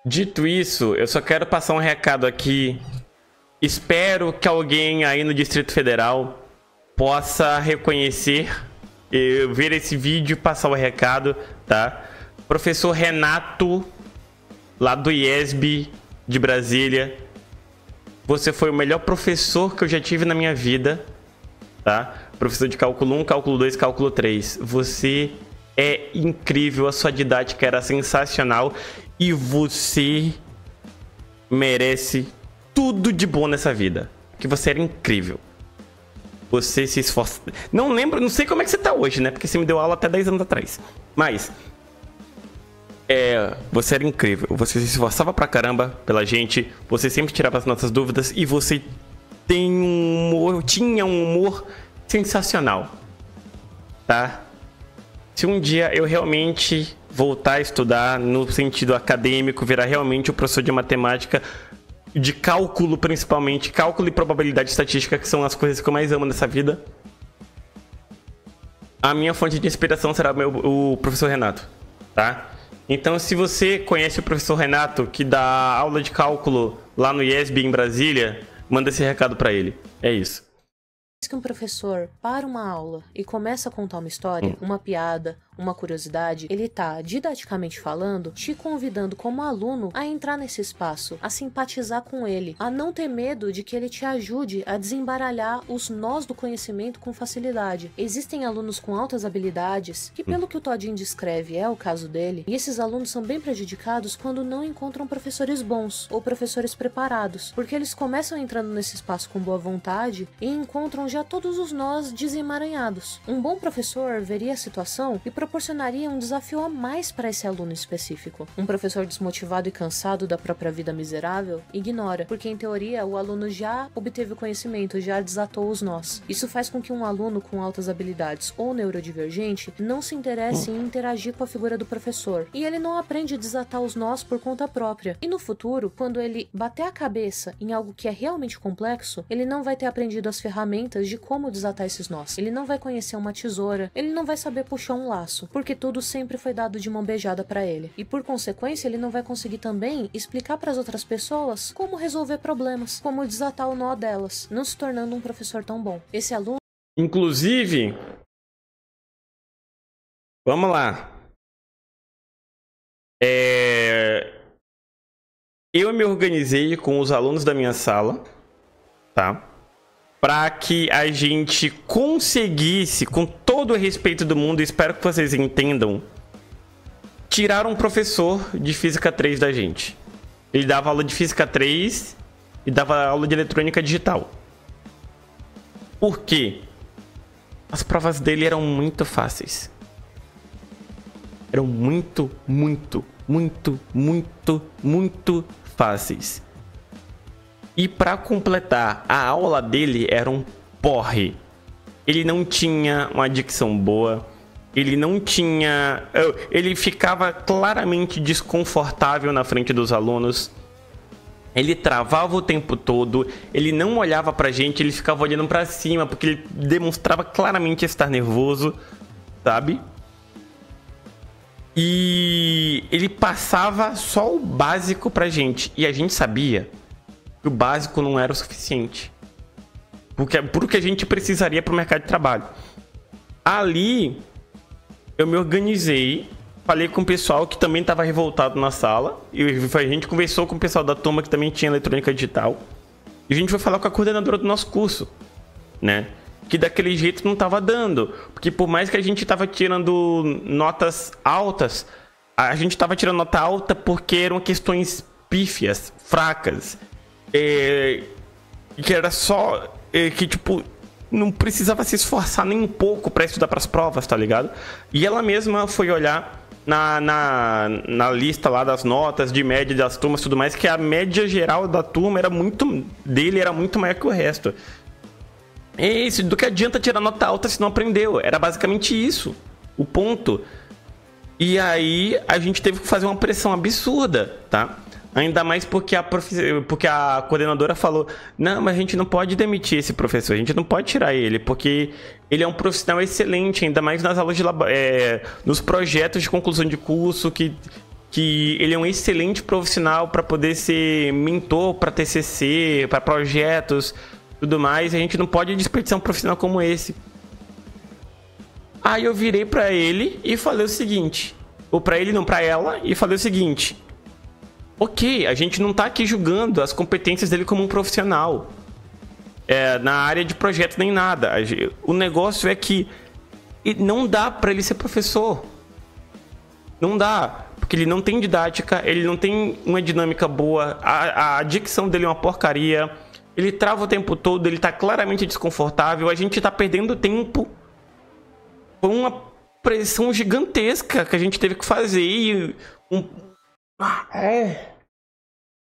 Dito isso, eu só quero passar um recado aqui. Espero que alguém aí no Distrito Federal possa reconhecer, ver esse vídeo e passar o recado, tá? Professor Renato, lá do IESB de Brasília, você foi o melhor professor que eu já tive na minha vida, tá? Professor de cálculo 1, cálculo 2, cálculo 3. Você é incrível, a sua didática era sensacional e você merece tudo de bom nessa vida. Que você era incrível. Você se esforça. Não lembro, não sei como é que você tá hoje, né? Porque você me deu aula até 10 anos atrás. Mas você era incrível. Você se esforçava pra caramba pela gente. Você sempre tirava as nossas dúvidas. E você tinha um humor sensacional. Tá? Se um dia eu realmente voltar a estudar no sentido acadêmico, virar realmente o professor de matemática, de cálculo principalmente, cálculo e probabilidade estatística, que são as coisas que eu mais amo nessa vida, a minha fonte de inspiração será o professor Renato, tá? Então, se você conhece o professor Renato, que dá aula de cálculo lá no IESB em Brasília, manda esse recado pra ele. É isso. Que um professor para uma aula e começa a contar uma história, uma piada, uma curiosidade, ele tá, didaticamente falando, te convidando como aluno a entrar nesse espaço, a simpatizar com ele, a não ter medo de que ele te ajude a desembaralhar os nós do conhecimento com facilidade. Existem alunos com altas habilidades, que pelo que o Todinho descreve é o caso dele, e esses alunos são bem prejudicados quando não encontram professores bons ou professores preparados, porque eles começam entrando nesse espaço com boa vontade e encontram já todos os nós desemaranhados. Um bom professor veria a situação e proporcionaria um desafio a mais para esse aluno específico. Um professor desmotivado e cansado da própria vida miserável ignora, porque em teoria o aluno já obteve o conhecimento, já desatou os nós. Isso faz com que um aluno com altas habilidades ou neurodivergente não se interesse em interagir com a figura do professor, e ele não aprende a desatar os nós por conta própria. E no futuro, quando ele bater a cabeça em algo que é realmente complexo, ele não vai ter aprendido as ferramentas de como desatar esses nós. Ele não vai conhecer uma tesoura, ele não vai saber puxar um laço, porque tudo sempre foi dado de mão beijada para ele. E por consequência, ele não vai conseguir também explicar para as outras pessoas como resolver problemas, como desatar o nó delas, não se tornando um professor tão bom. Esse aluno... Inclusive, vamos lá. Eu me organizei com os alunos da minha sala, tá? Para que a gente conseguisse, com todo o respeito do mundo, espero que vocês entendam, tirar um professor de Física 3 da gente. Ele dava aula de Física 3 e dava aula de Eletrônica Digital. Por quê? As provas dele eram muito fáceis. Eram muito fáceis. E para completar, a aula dele era um porre. Ele não tinha uma dicção boa. Ele não tinha... Ele ficava claramente desconfortável na frente dos alunos. Ele travava o tempo todo. Ele não olhava pra gente. Ele ficava olhando pra cima, porque ele demonstrava claramente estar nervoso, sabe? E ele passava só o básico pra gente. E a gente sabia que o básico não era o suficiente. Porque a gente precisaria pro mercado de trabalho. Ali... eu me organizei, falei com o pessoal que também estava revoltado na sala. E a gente conversou com o pessoal da turma que também tinha eletrônica digital. E a gente foi falar com a coordenadora do nosso curso, né? Que daquele jeito não estava dando. Porque por mais que a gente estava tirando notas altas, a gente estava tirando nota alta porque eram questões pífias, fracas. Que era só... que tipo... não precisava se esforçar nem um pouco para estudar para as provas, tá ligado? E ela mesma foi olhar na lista lá das notas de média das turmas e tudo mais, que a média geral da turma era muito maior que o resto. É isso, do que adianta tirar nota alta se não aprendeu? Era basicamente isso, o ponto. E aí a gente teve que fazer uma pressão absurda, tá? Ainda mais porque a coordenadora falou: não, mas a gente não pode demitir esse professor, a gente não pode tirar ele, porque ele é um profissional excelente, ainda mais nas aulas de nos projetos de conclusão de curso, que ele é um excelente profissional para poder ser mentor para TCC, para projetos, tudo mais. A gente não pode desperdiçar um profissional como esse. Aí eu virei para ele e falei o seguinte, ou para ele não, para ela, e falei o seguinte: ok, a gente não tá aqui julgando as competências dele como um profissional na área de projetos nem nada. O negócio é que não dá pra ele ser professor. Não dá, porque ele não tem didática, ele não tem uma dinâmica boa, a dicção dele é uma porcaria, ele trava o tempo todo, ele tá claramente desconfortável, a gente tá perdendo tempo. Foi uma pressão gigantesca que a gente teve que fazer e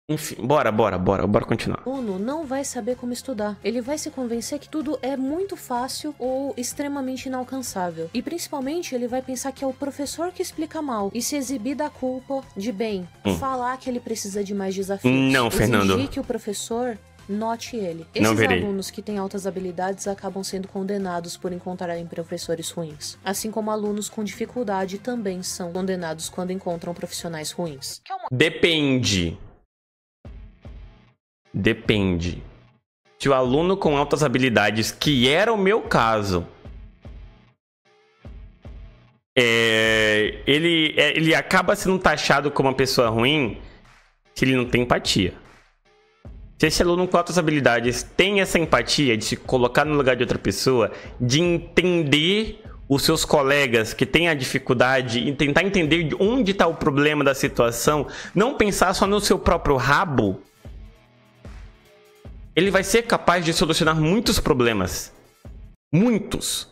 enfim, bora continuar. O aluno não vai saber como estudar. Ele vai se convencer que tudo é muito fácil ou extremamente inalcançável. E principalmente ele vai pensar que é o professor que explica mal e se exibir da culpa de falar que ele precisa de mais desafios. Não, Fernando. Exigir que o professor note ele. Esses alunos que têm altas habilidades acabam sendo condenados por encontrarem professores ruins. Assim como alunos com dificuldade também são condenados quando encontram profissionais ruins. Depende. Se o aluno com altas habilidades, que era o meu caso, ele acaba sendo taxado como uma pessoa ruim se ele não tem empatia. Se esse aluno com altas habilidades tem essa empatia de se colocar no lugar de outra pessoa, de entender os seus colegas que têm a dificuldade e tentar entender onde está o problema da situação, não pensar só no seu próprio rabo, ele vai ser capaz de solucionar muitos problemas. Muitos.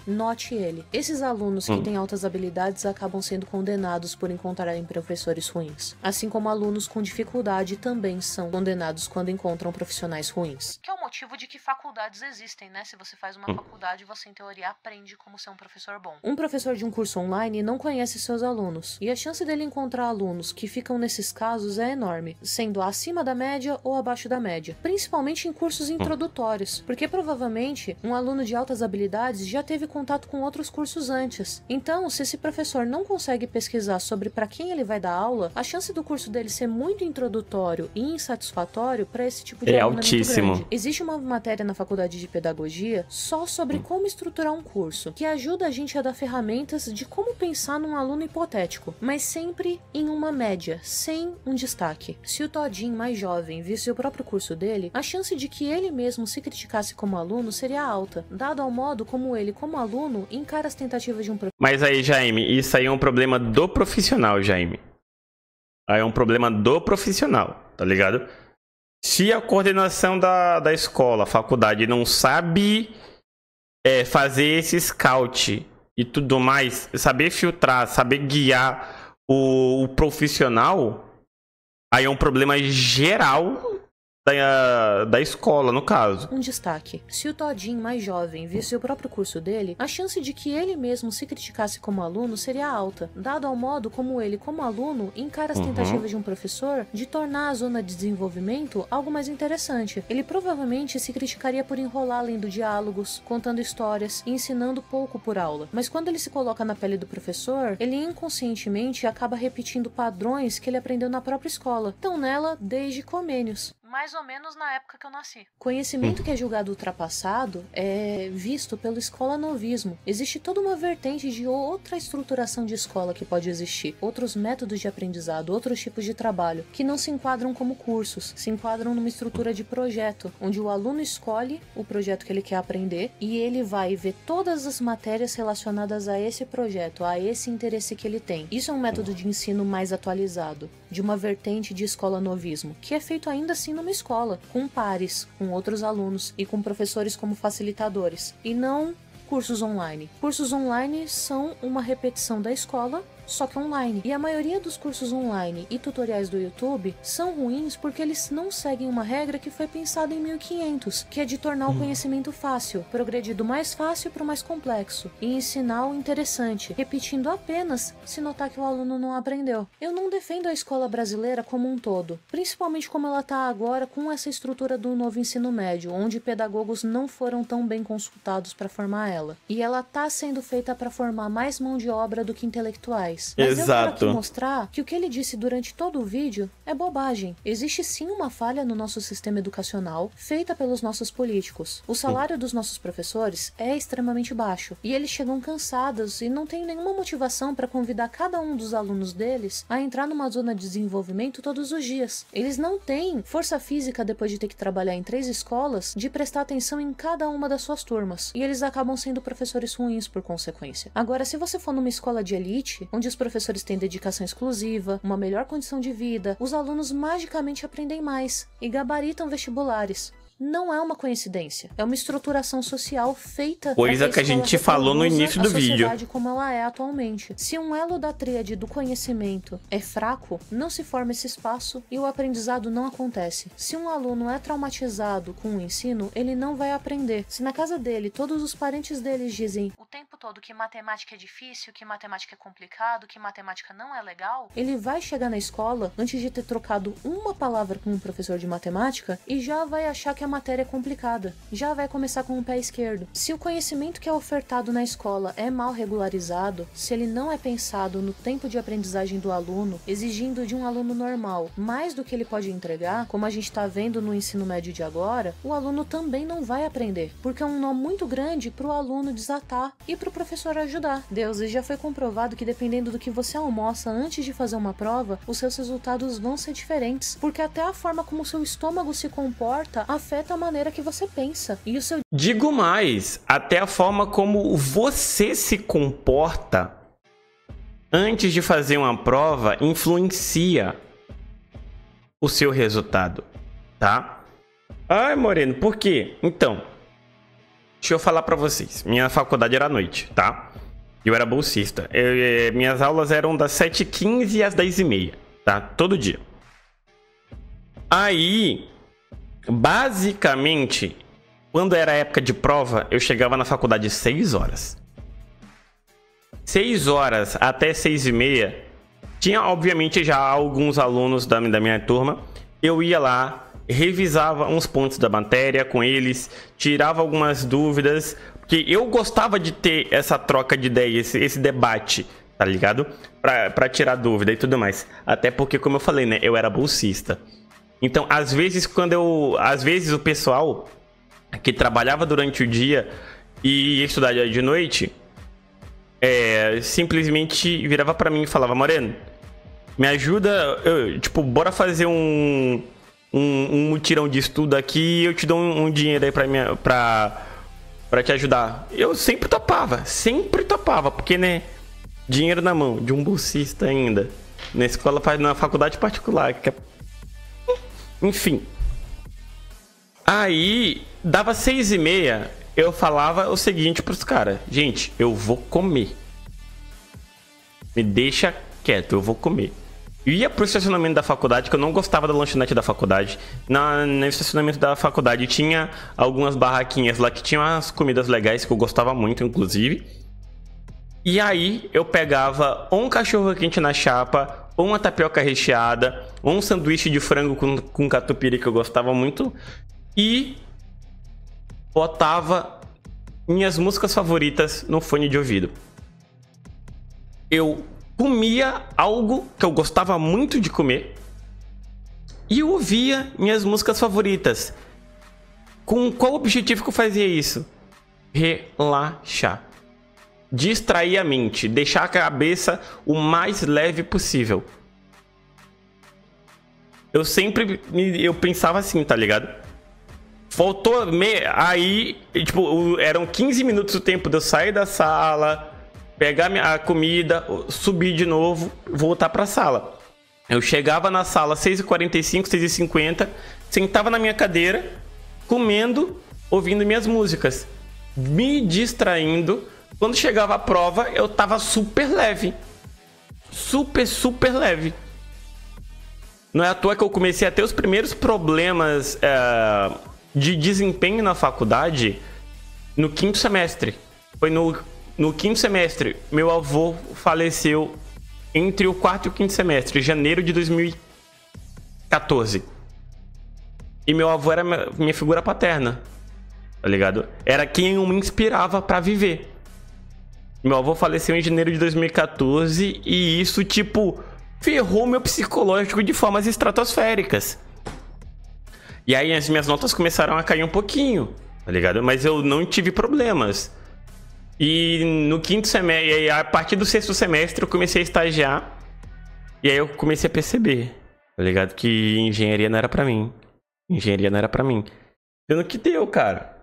Note ele. Esses alunos que têm altas habilidades acabam sendo condenados por encontrarem professores ruins. Assim como alunos com dificuldade também são condenados quando encontram profissionais ruins. Que é o motivo de que faculdades existem, né? Se você faz uma faculdade, você em teoria aprende como ser um professor bom. Um professor de um curso online não conhece seus alunos. E a chance dele encontrar alunos que ficam nesses casos é enorme, sendo acima da média ou abaixo da média. Principalmente em cursos introdutórios. Porque provavelmente um aluno de altas habilidades já teve contato com outros cursos antes. Então, se esse professor não consegue pesquisar sobre para quem ele vai dar aula, a chance do curso dele ser muito introdutório e insatisfatório para esse tipo de aluno altíssimo. É muito grande. Existe uma matéria na faculdade de pedagogia só sobre como estruturar um curso, que ajuda a gente a dar ferramentas de como pensar num aluno hipotético, mas sempre em uma média, sem um destaque. Se o Todinho mais jovem visse o próprio curso dele, a chance de que ele mesmo se criticasse como aluno seria alta, dado ao modo como ele, como aluno, encara as tentativas de um professor. Mas aí, Jaime, isso aí é um problema do profissional, Jaime. aí é um problema do profissional, tá ligado? Se a coordenação da escola, a faculdade, não sabe fazer esse scout e tudo mais, saber filtrar, saber guiar o profissional, aí é um problema geral da escola, no caso. Um destaque: se o Todinho mais jovem visse o próprio curso dele, a chance de que ele mesmo se criticasse como aluno seria alta, dado ao modo como ele, como aluno, encara as tentativas de um professor de tornar a zona de desenvolvimento algo mais interessante. Ele provavelmente se criticaria por enrolar lendo diálogos, contando histórias e ensinando pouco por aula. Mas quando ele se coloca na pele do professor, ele inconscientemente acaba repetindo padrões que ele aprendeu na própria escola. Estão nela desde comênios. Mais ou menos na época que eu nasci. Conhecimento que é julgado ultrapassado é visto pelo escolanovismo. Existe toda uma vertente de outra estruturação de escola que pode existir, outros métodos de aprendizado, outros tipos de trabalho, que não se enquadram como cursos, se enquadram numa estrutura de projeto, onde o aluno escolhe o projeto que ele quer aprender e ele vai ver todas as matérias relacionadas a esse projeto, a esse interesse que ele tem. Isso é um método de ensino mais atualizado, de uma vertente de escolanovismo, que é feito ainda assim numa escola, com pares, com outros alunos e com professores como facilitadores, e não cursos online. Cursos online são uma repetição da escola, só que online. E a maioria dos cursos online e tutoriais do YouTube são ruins porque eles não seguem uma regra que foi pensada em 1500, que é de tornar o conhecimento fácil, progredir do mais fácil para o mais complexo, e ensinar o interessante, repetindo apenas se notar que o aluno não aprendeu. Eu não defendo a escola brasileira como um todo, principalmente como ela está agora com essa estrutura do novo ensino médio, onde pedagogos não foram tão bem consultados para formar ela. E ela está sendo feita para formar mais mão de obra do que intelectuais. Mas eu quero aqui mostrar que o que ele disse durante todo o vídeo é bobagem. Existe sim uma falha no nosso sistema educacional feita pelos nossos políticos. O salário dos nossos professores é extremamente baixo e eles chegam cansados e não têm nenhuma motivação para convidar cada um dos alunos deles a entrar numa zona de desenvolvimento todos os dias. Eles não têm força física, depois de ter que trabalhar em 3 escolas, de prestar atenção em cada uma das suas turmas, e eles acabam sendo professores ruins por consequência. Agora, se você for numa escola de elite, onde os professores têm dedicação exclusiva, uma melhor condição de vida, os alunos magicamente aprendem mais e gabaritam vestibulares. Não é uma coincidência, é uma estruturação social feita... Coisa que a gente falou no início do vídeo. A sociedade como ela é atualmente. Se um elo da tríade do conhecimento é fraco, não se forma esse espaço e o aprendizado não acontece. Se um aluno é traumatizado com o ensino, ele não vai aprender. Se na casa dele, todos os parentes deles dizem o tempo todo que matemática é difícil, que matemática é complicado, que matemática não é legal, ele vai chegar na escola, antes de ter trocado uma palavra com um professor de matemática, e já vai achar que a matéria é complicada, já vai começar com o pé esquerdo. Se o conhecimento que é ofertado na escola é mal regularizado, se ele não é pensado no tempo de aprendizagem do aluno, exigindo de um aluno normal mais do que ele pode entregar, como a gente está vendo no ensino médio de agora, o aluno também não vai aprender, porque é um nó muito grande para o aluno desatar e para o professor ajudar. Deuses, já foi comprovado que dependendo do que você almoça antes de fazer uma prova, os seus resultados vão ser diferentes, porque até a forma como o seu estômago se comporta afeta a maneira que você pensa. E o seu... Digo mais, até a forma como você se comporta antes de fazer uma prova influencia o seu resultado, tá? Ai, Moreno, por quê? Então, deixa eu falar pra vocês. Minha faculdade era à noite, tá? Eu era bolsista. Minhas aulas eram das 7h15 às 10h30, tá? Todo dia. Aí... basicamente, quando era época de prova, eu chegava na faculdade 6 horas. 6 horas até 6h30. Tinha, obviamente, já alguns alunos da minha turma. Eu ia lá, revisava uns pontos da matéria com eles, tirava algumas dúvidas, porque eu gostava de ter essa troca de ideias, esse debate, tá ligado? Pra tirar dúvida e tudo mais. Até porque, como eu falei, né, eu era bolsista. Então, às vezes o pessoal que trabalhava durante o dia e ia estudar de noite, simplesmente virava pra mim e falava: Moreno, me ajuda, tipo, bora fazer um mutirão de estudo aqui e eu te dou um dinheiro aí pra te ajudar. Eu sempre topava, porque, né, dinheiro na mão de um bolsista ainda. Na escola, na faculdade particular. Enfim. Aí, dava 6h30, eu falava o seguinte pros caras. Gente, eu vou comer. Me deixa quieto, eu vou comer. Eu ia pro estacionamento da faculdade, que eu não gostava da lanchonete da faculdade. No estacionamento da faculdade tinha algumas barraquinhas lá que tinham umas comidas legais, que eu gostava muito, inclusive. E aí, eu pegava um cachorro quente na chapa, ou uma tapioca recheada, ou um sanduíche de frango com catupiry, que eu gostava muito. E botava minhas músicas favoritas no fone de ouvido. Eu comia algo que eu gostava muito de comer e eu ouvia minhas músicas favoritas. Com qual objetivo que eu fazia isso? Relaxar. Distrair a mente, deixar a cabeça o mais leve possível. Eu pensava assim, tá ligado? Faltou aí, tipo, eram 15 minutos o tempo de eu sair da sala, pegar a comida, subir de novo, voltar pra sala. Eu chegava na sala 6h45, 6h50, sentava na minha cadeira, comendo, ouvindo minhas músicas, me distraindo. Quando chegava a prova, eu tava super leve. Super leve. Não é à toa que eu comecei a ter os primeiros problemas de desempenho na faculdade no 5º semestre. Foi no 5º semestre. Meu avô faleceu entre o 4º e o 5º semestre, janeiro de 2014. E meu avô era minha figura paterna, tá ligado? Era quem eu me inspirava pra viver. Meu avô faleceu em janeiro de 2014 e isso, tipo, ferrou meu psicológico de formas estratosféricas. E aí as minhas notas começaram a cair um pouquinho, tá ligado? Mas eu não tive problemas. E no 5º semestre, a partir do 6º semestre eu comecei a estagiar. E aí eu comecei a perceber, tá ligado? Que engenharia não era pra mim. Engenharia não era pra mim. Pelo que deu, cara.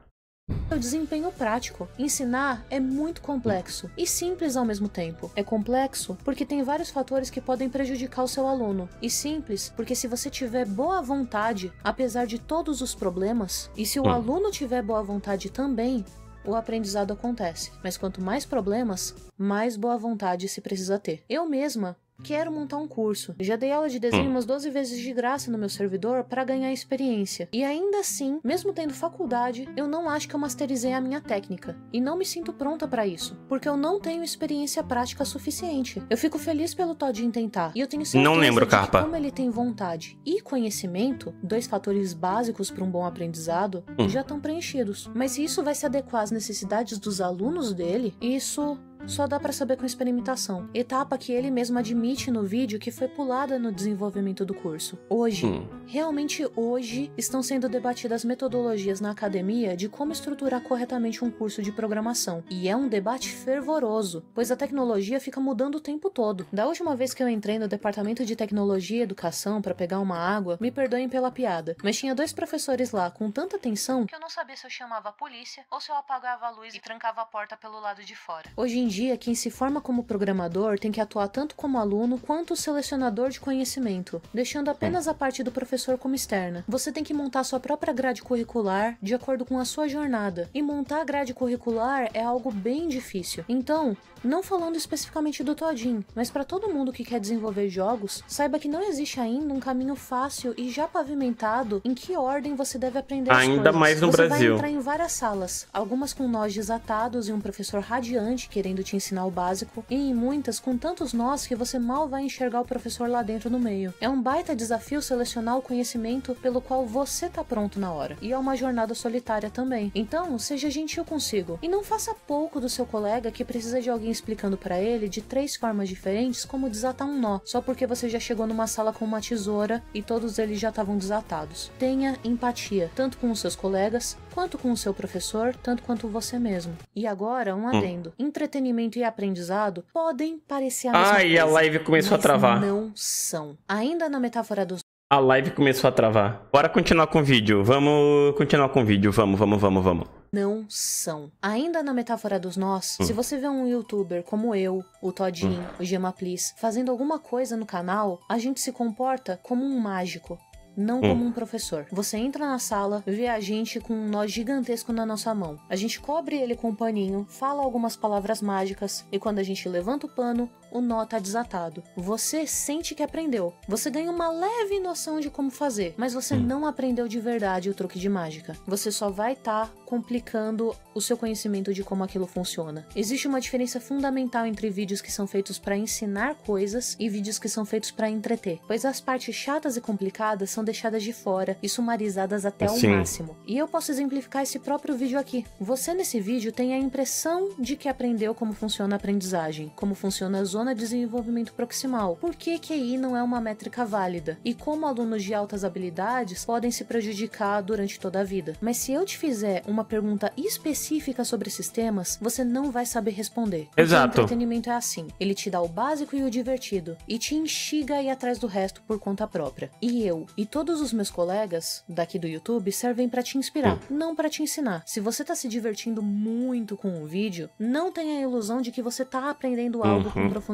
O desempenho prático. Ensinar é muito complexo e simples ao mesmo tempo. É complexo porque tem vários fatores que podem prejudicar o seu aluno. E simples porque se você tiver boa vontade, apesar de todos os problemas, e se o aluno tiver boa vontade também, o aprendizado acontece. Mas quanto mais problemas, mais boa vontade se precisa ter. Eu mesma quero montar um curso. Já dei aula de desenho umas 12 vezes de graça no meu servidor para ganhar experiência. E ainda assim, mesmo tendo faculdade, eu não acho que eu masterizei a minha técnica. E não me sinto pronta para isso, porque eu não tenho experiência prática suficiente. Eu fico feliz pelo Todinho tentar. E eu tenho certeza de que como ele tem vontade e conhecimento, 2 fatores básicos para um bom aprendizado, já estão preenchidos. Mas se isso vai se adequar às necessidades dos alunos dele, isso só dá pra saber com experimentação. Etapa que ele mesmo admite no vídeo que foi pulada no desenvolvimento do curso. Hoje, realmente hoje, estão sendo debatidas metodologias na academia de como estruturar corretamente um curso de programação. E é um debate fervoroso, pois a tecnologia fica mudando o tempo todo. Da última vez que eu entrei no departamento de tecnologia e educação pra pegar uma água, me perdoem pela piada, mas tinha 2 professores lá com tanta atenção que eu não sabia se eu chamava a polícia ou se eu apagava a luz e trancava a porta pelo lado de fora. Hoje em dia, quem se forma como programador tem que atuar tanto como aluno quanto selecionador de conhecimento, deixando apenas a parte do professor como externa. Você tem que montar sua própria grade curricular de acordo com a sua jornada, e montar a grade curricular é algo bem difícil. Então, não falando especificamente do Todinho, mas para todo mundo que quer desenvolver jogos, saiba que não existe ainda um caminho fácil e já pavimentado em que ordem você deve aprender as coisas. Ainda mais no Brasil. Você vai entrar em várias salas, algumas com nós desatados e um professor radiante querendo te ensinar o básico, e em muitas com tantos nós que você mal vai enxergar o professor lá dentro no meio. É um baita desafio selecionar o conhecimento pelo qual você tá pronto na hora, e é uma jornada solitária também. Então, seja gentil consigo, e não faça pouco do seu colega que precisa de alguém explicando pra ele de 3 formas diferentes como desatar um nó, só porque você já chegou numa sala com uma tesoura e todos eles já estavam desatados. Tenha empatia, tanto com os seus colegas, quanto com o seu professor, tanto quanto você mesmo. E agora, um adendo. Entretenimento e aprendizado podem parecer a mesma coisa. E a live começou a travar. Não são. Ainda na metáfora dos... A live começou a travar. Bora continuar com o vídeo. Vamos continuar com o vídeo. Vamos. não são. Ainda na metáfora dos nós, se você vê um youtuber como eu, o Todinho, o Gemaplis, fazendo alguma coisa no canal, a gente se comporta como um mágico. Não como um professor. Você entra na sala, vê a gente com um nó gigantesco na nossa mão. A gente cobre ele com um paninho, fala algumas palavras mágicas, e quando a gente levanta o pano, o nó tá desatado. Você sente que aprendeu. Você ganha uma leve noção de como fazer, mas você não aprendeu de verdade o truque de mágica. Você só vai estar complicando o seu conhecimento de como aquilo funciona. Existe uma diferença fundamental entre vídeos que são feitos para ensinar coisas e vídeos que são feitos para entreter, pois as partes chatas e complicadas são deixadas de fora e sumarizadas até ao máximo. E eu posso exemplificar esse próprio vídeo aqui. Você nesse vídeo tem a impressão de que aprendeu como funciona a aprendizagem, como funciona a zona de desenvolvimento proximal, por que QI não é uma métrica válida e como alunos de altas habilidades podem se prejudicar durante toda a vida. Mas se eu te fizer uma pergunta específica sobre esses temas, você não vai saber responder. Exato. O entretenimento é assim, ele te dá o básico e o divertido e te instiga a ir atrás do resto por conta própria. E eu e todos os meus colegas daqui do YouTube servem pra te inspirar, não pra te ensinar. Se você tá se divertindo muito com o vídeo, não tenha a ilusão de que você tá aprendendo algo com profundidade.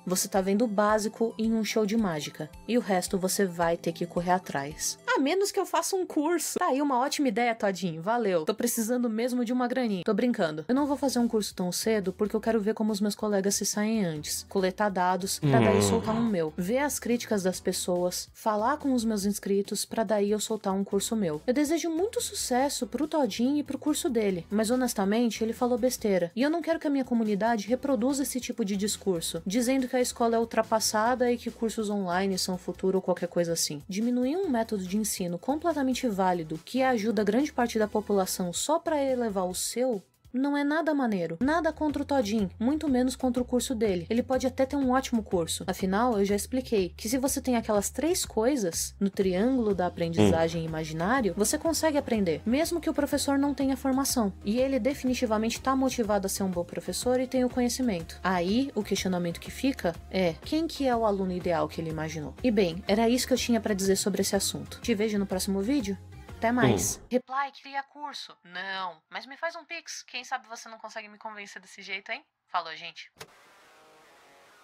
Você tá vendo o básico em um show de mágica, e o resto você vai ter que correr atrás. A menos que eu faça um curso. Tá aí uma ótima ideia, Todinho, valeu. Tô precisando mesmo de uma graninha. Tô brincando. Eu não vou fazer um curso tão cedo porque eu quero ver como os meus colegas se saem antes. Coletar dados, pra daí soltar um meu. Ver as críticas das pessoas, falar com os meus inscritos pra daí eu soltar um curso meu. Eu desejo muito sucesso pro Todinho e pro curso dele, mas honestamente ele falou besteira, e eu não quero que a minha comunidade reproduza esse tipo de discurso, dizendo que a escola é ultrapassada e que cursos online são o futuro ou qualquer coisa assim. Diminuir um método de ensino completamente válido que ajuda grande parte da população só pra elevar o seu não é nada maneiro. Nada contra o Todinho, muito menos contra o curso dele. Ele pode até ter um ótimo curso. Afinal, eu já expliquei que se você tem aquelas 3 coisas no triângulo da aprendizagem imaginário, você consegue aprender, mesmo que o professor não tenha formação. E ele definitivamente está motivado a ser um bom professor e tem o conhecimento. Aí, o questionamento que fica é, quem que é o aluno ideal que ele imaginou? E bem, era isso que eu tinha para dizer sobre esse assunto. Te vejo no próximo vídeo. Até mais. Reply, cria curso. Não, mas me faz um pix. Quem sabe você não consegue me convencer desse jeito, hein? Falou, gente.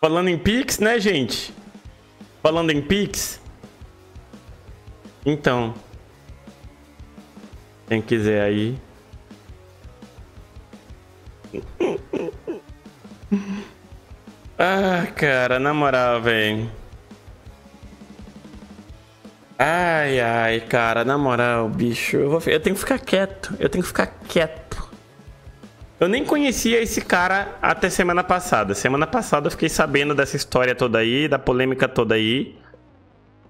Falando em pix, né, gente? Falando em pix. Então. Quem quiser aí. Ah, cara, na moral, velho. Ai, ai, cara, na moral, bicho, eu tenho que ficar quieto, Eu nem conhecia esse cara até semana passada. Semana passada eu fiquei sabendo dessa história toda aí, da polêmica toda aí.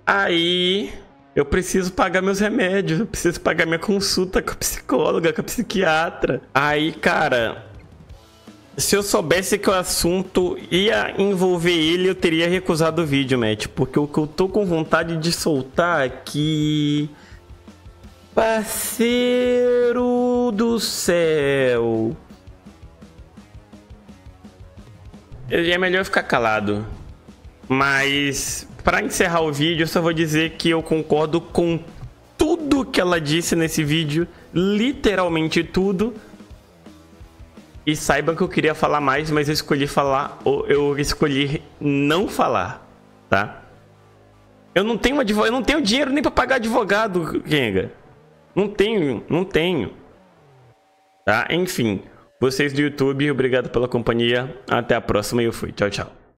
Aí, eu preciso pagar meus remédios, eu preciso pagar minha consulta com a psicóloga, com a psiquiatra. Aí, cara, se eu soubesse que o assunto ia envolver ele, eu teria recusado o vídeo, Matt. Porque o que eu tô com vontade de soltar aqui... Parceiro do céu... É melhor ficar calado. Mas, pra encerrar o vídeo, eu só vou dizer que eu concordo com tudo que ela disse nesse vídeo. Literalmente tudo. E saibam que eu queria falar mais, mas eu escolhi falar, ou eu escolhi não falar, tá? Eu não tenho advogado, eu não tenho dinheiro nem pra pagar advogado, Kenga. Não tenho. Tá? Enfim, vocês do YouTube, obrigado pela companhia. Até a próxima e eu fui. Tchau, tchau.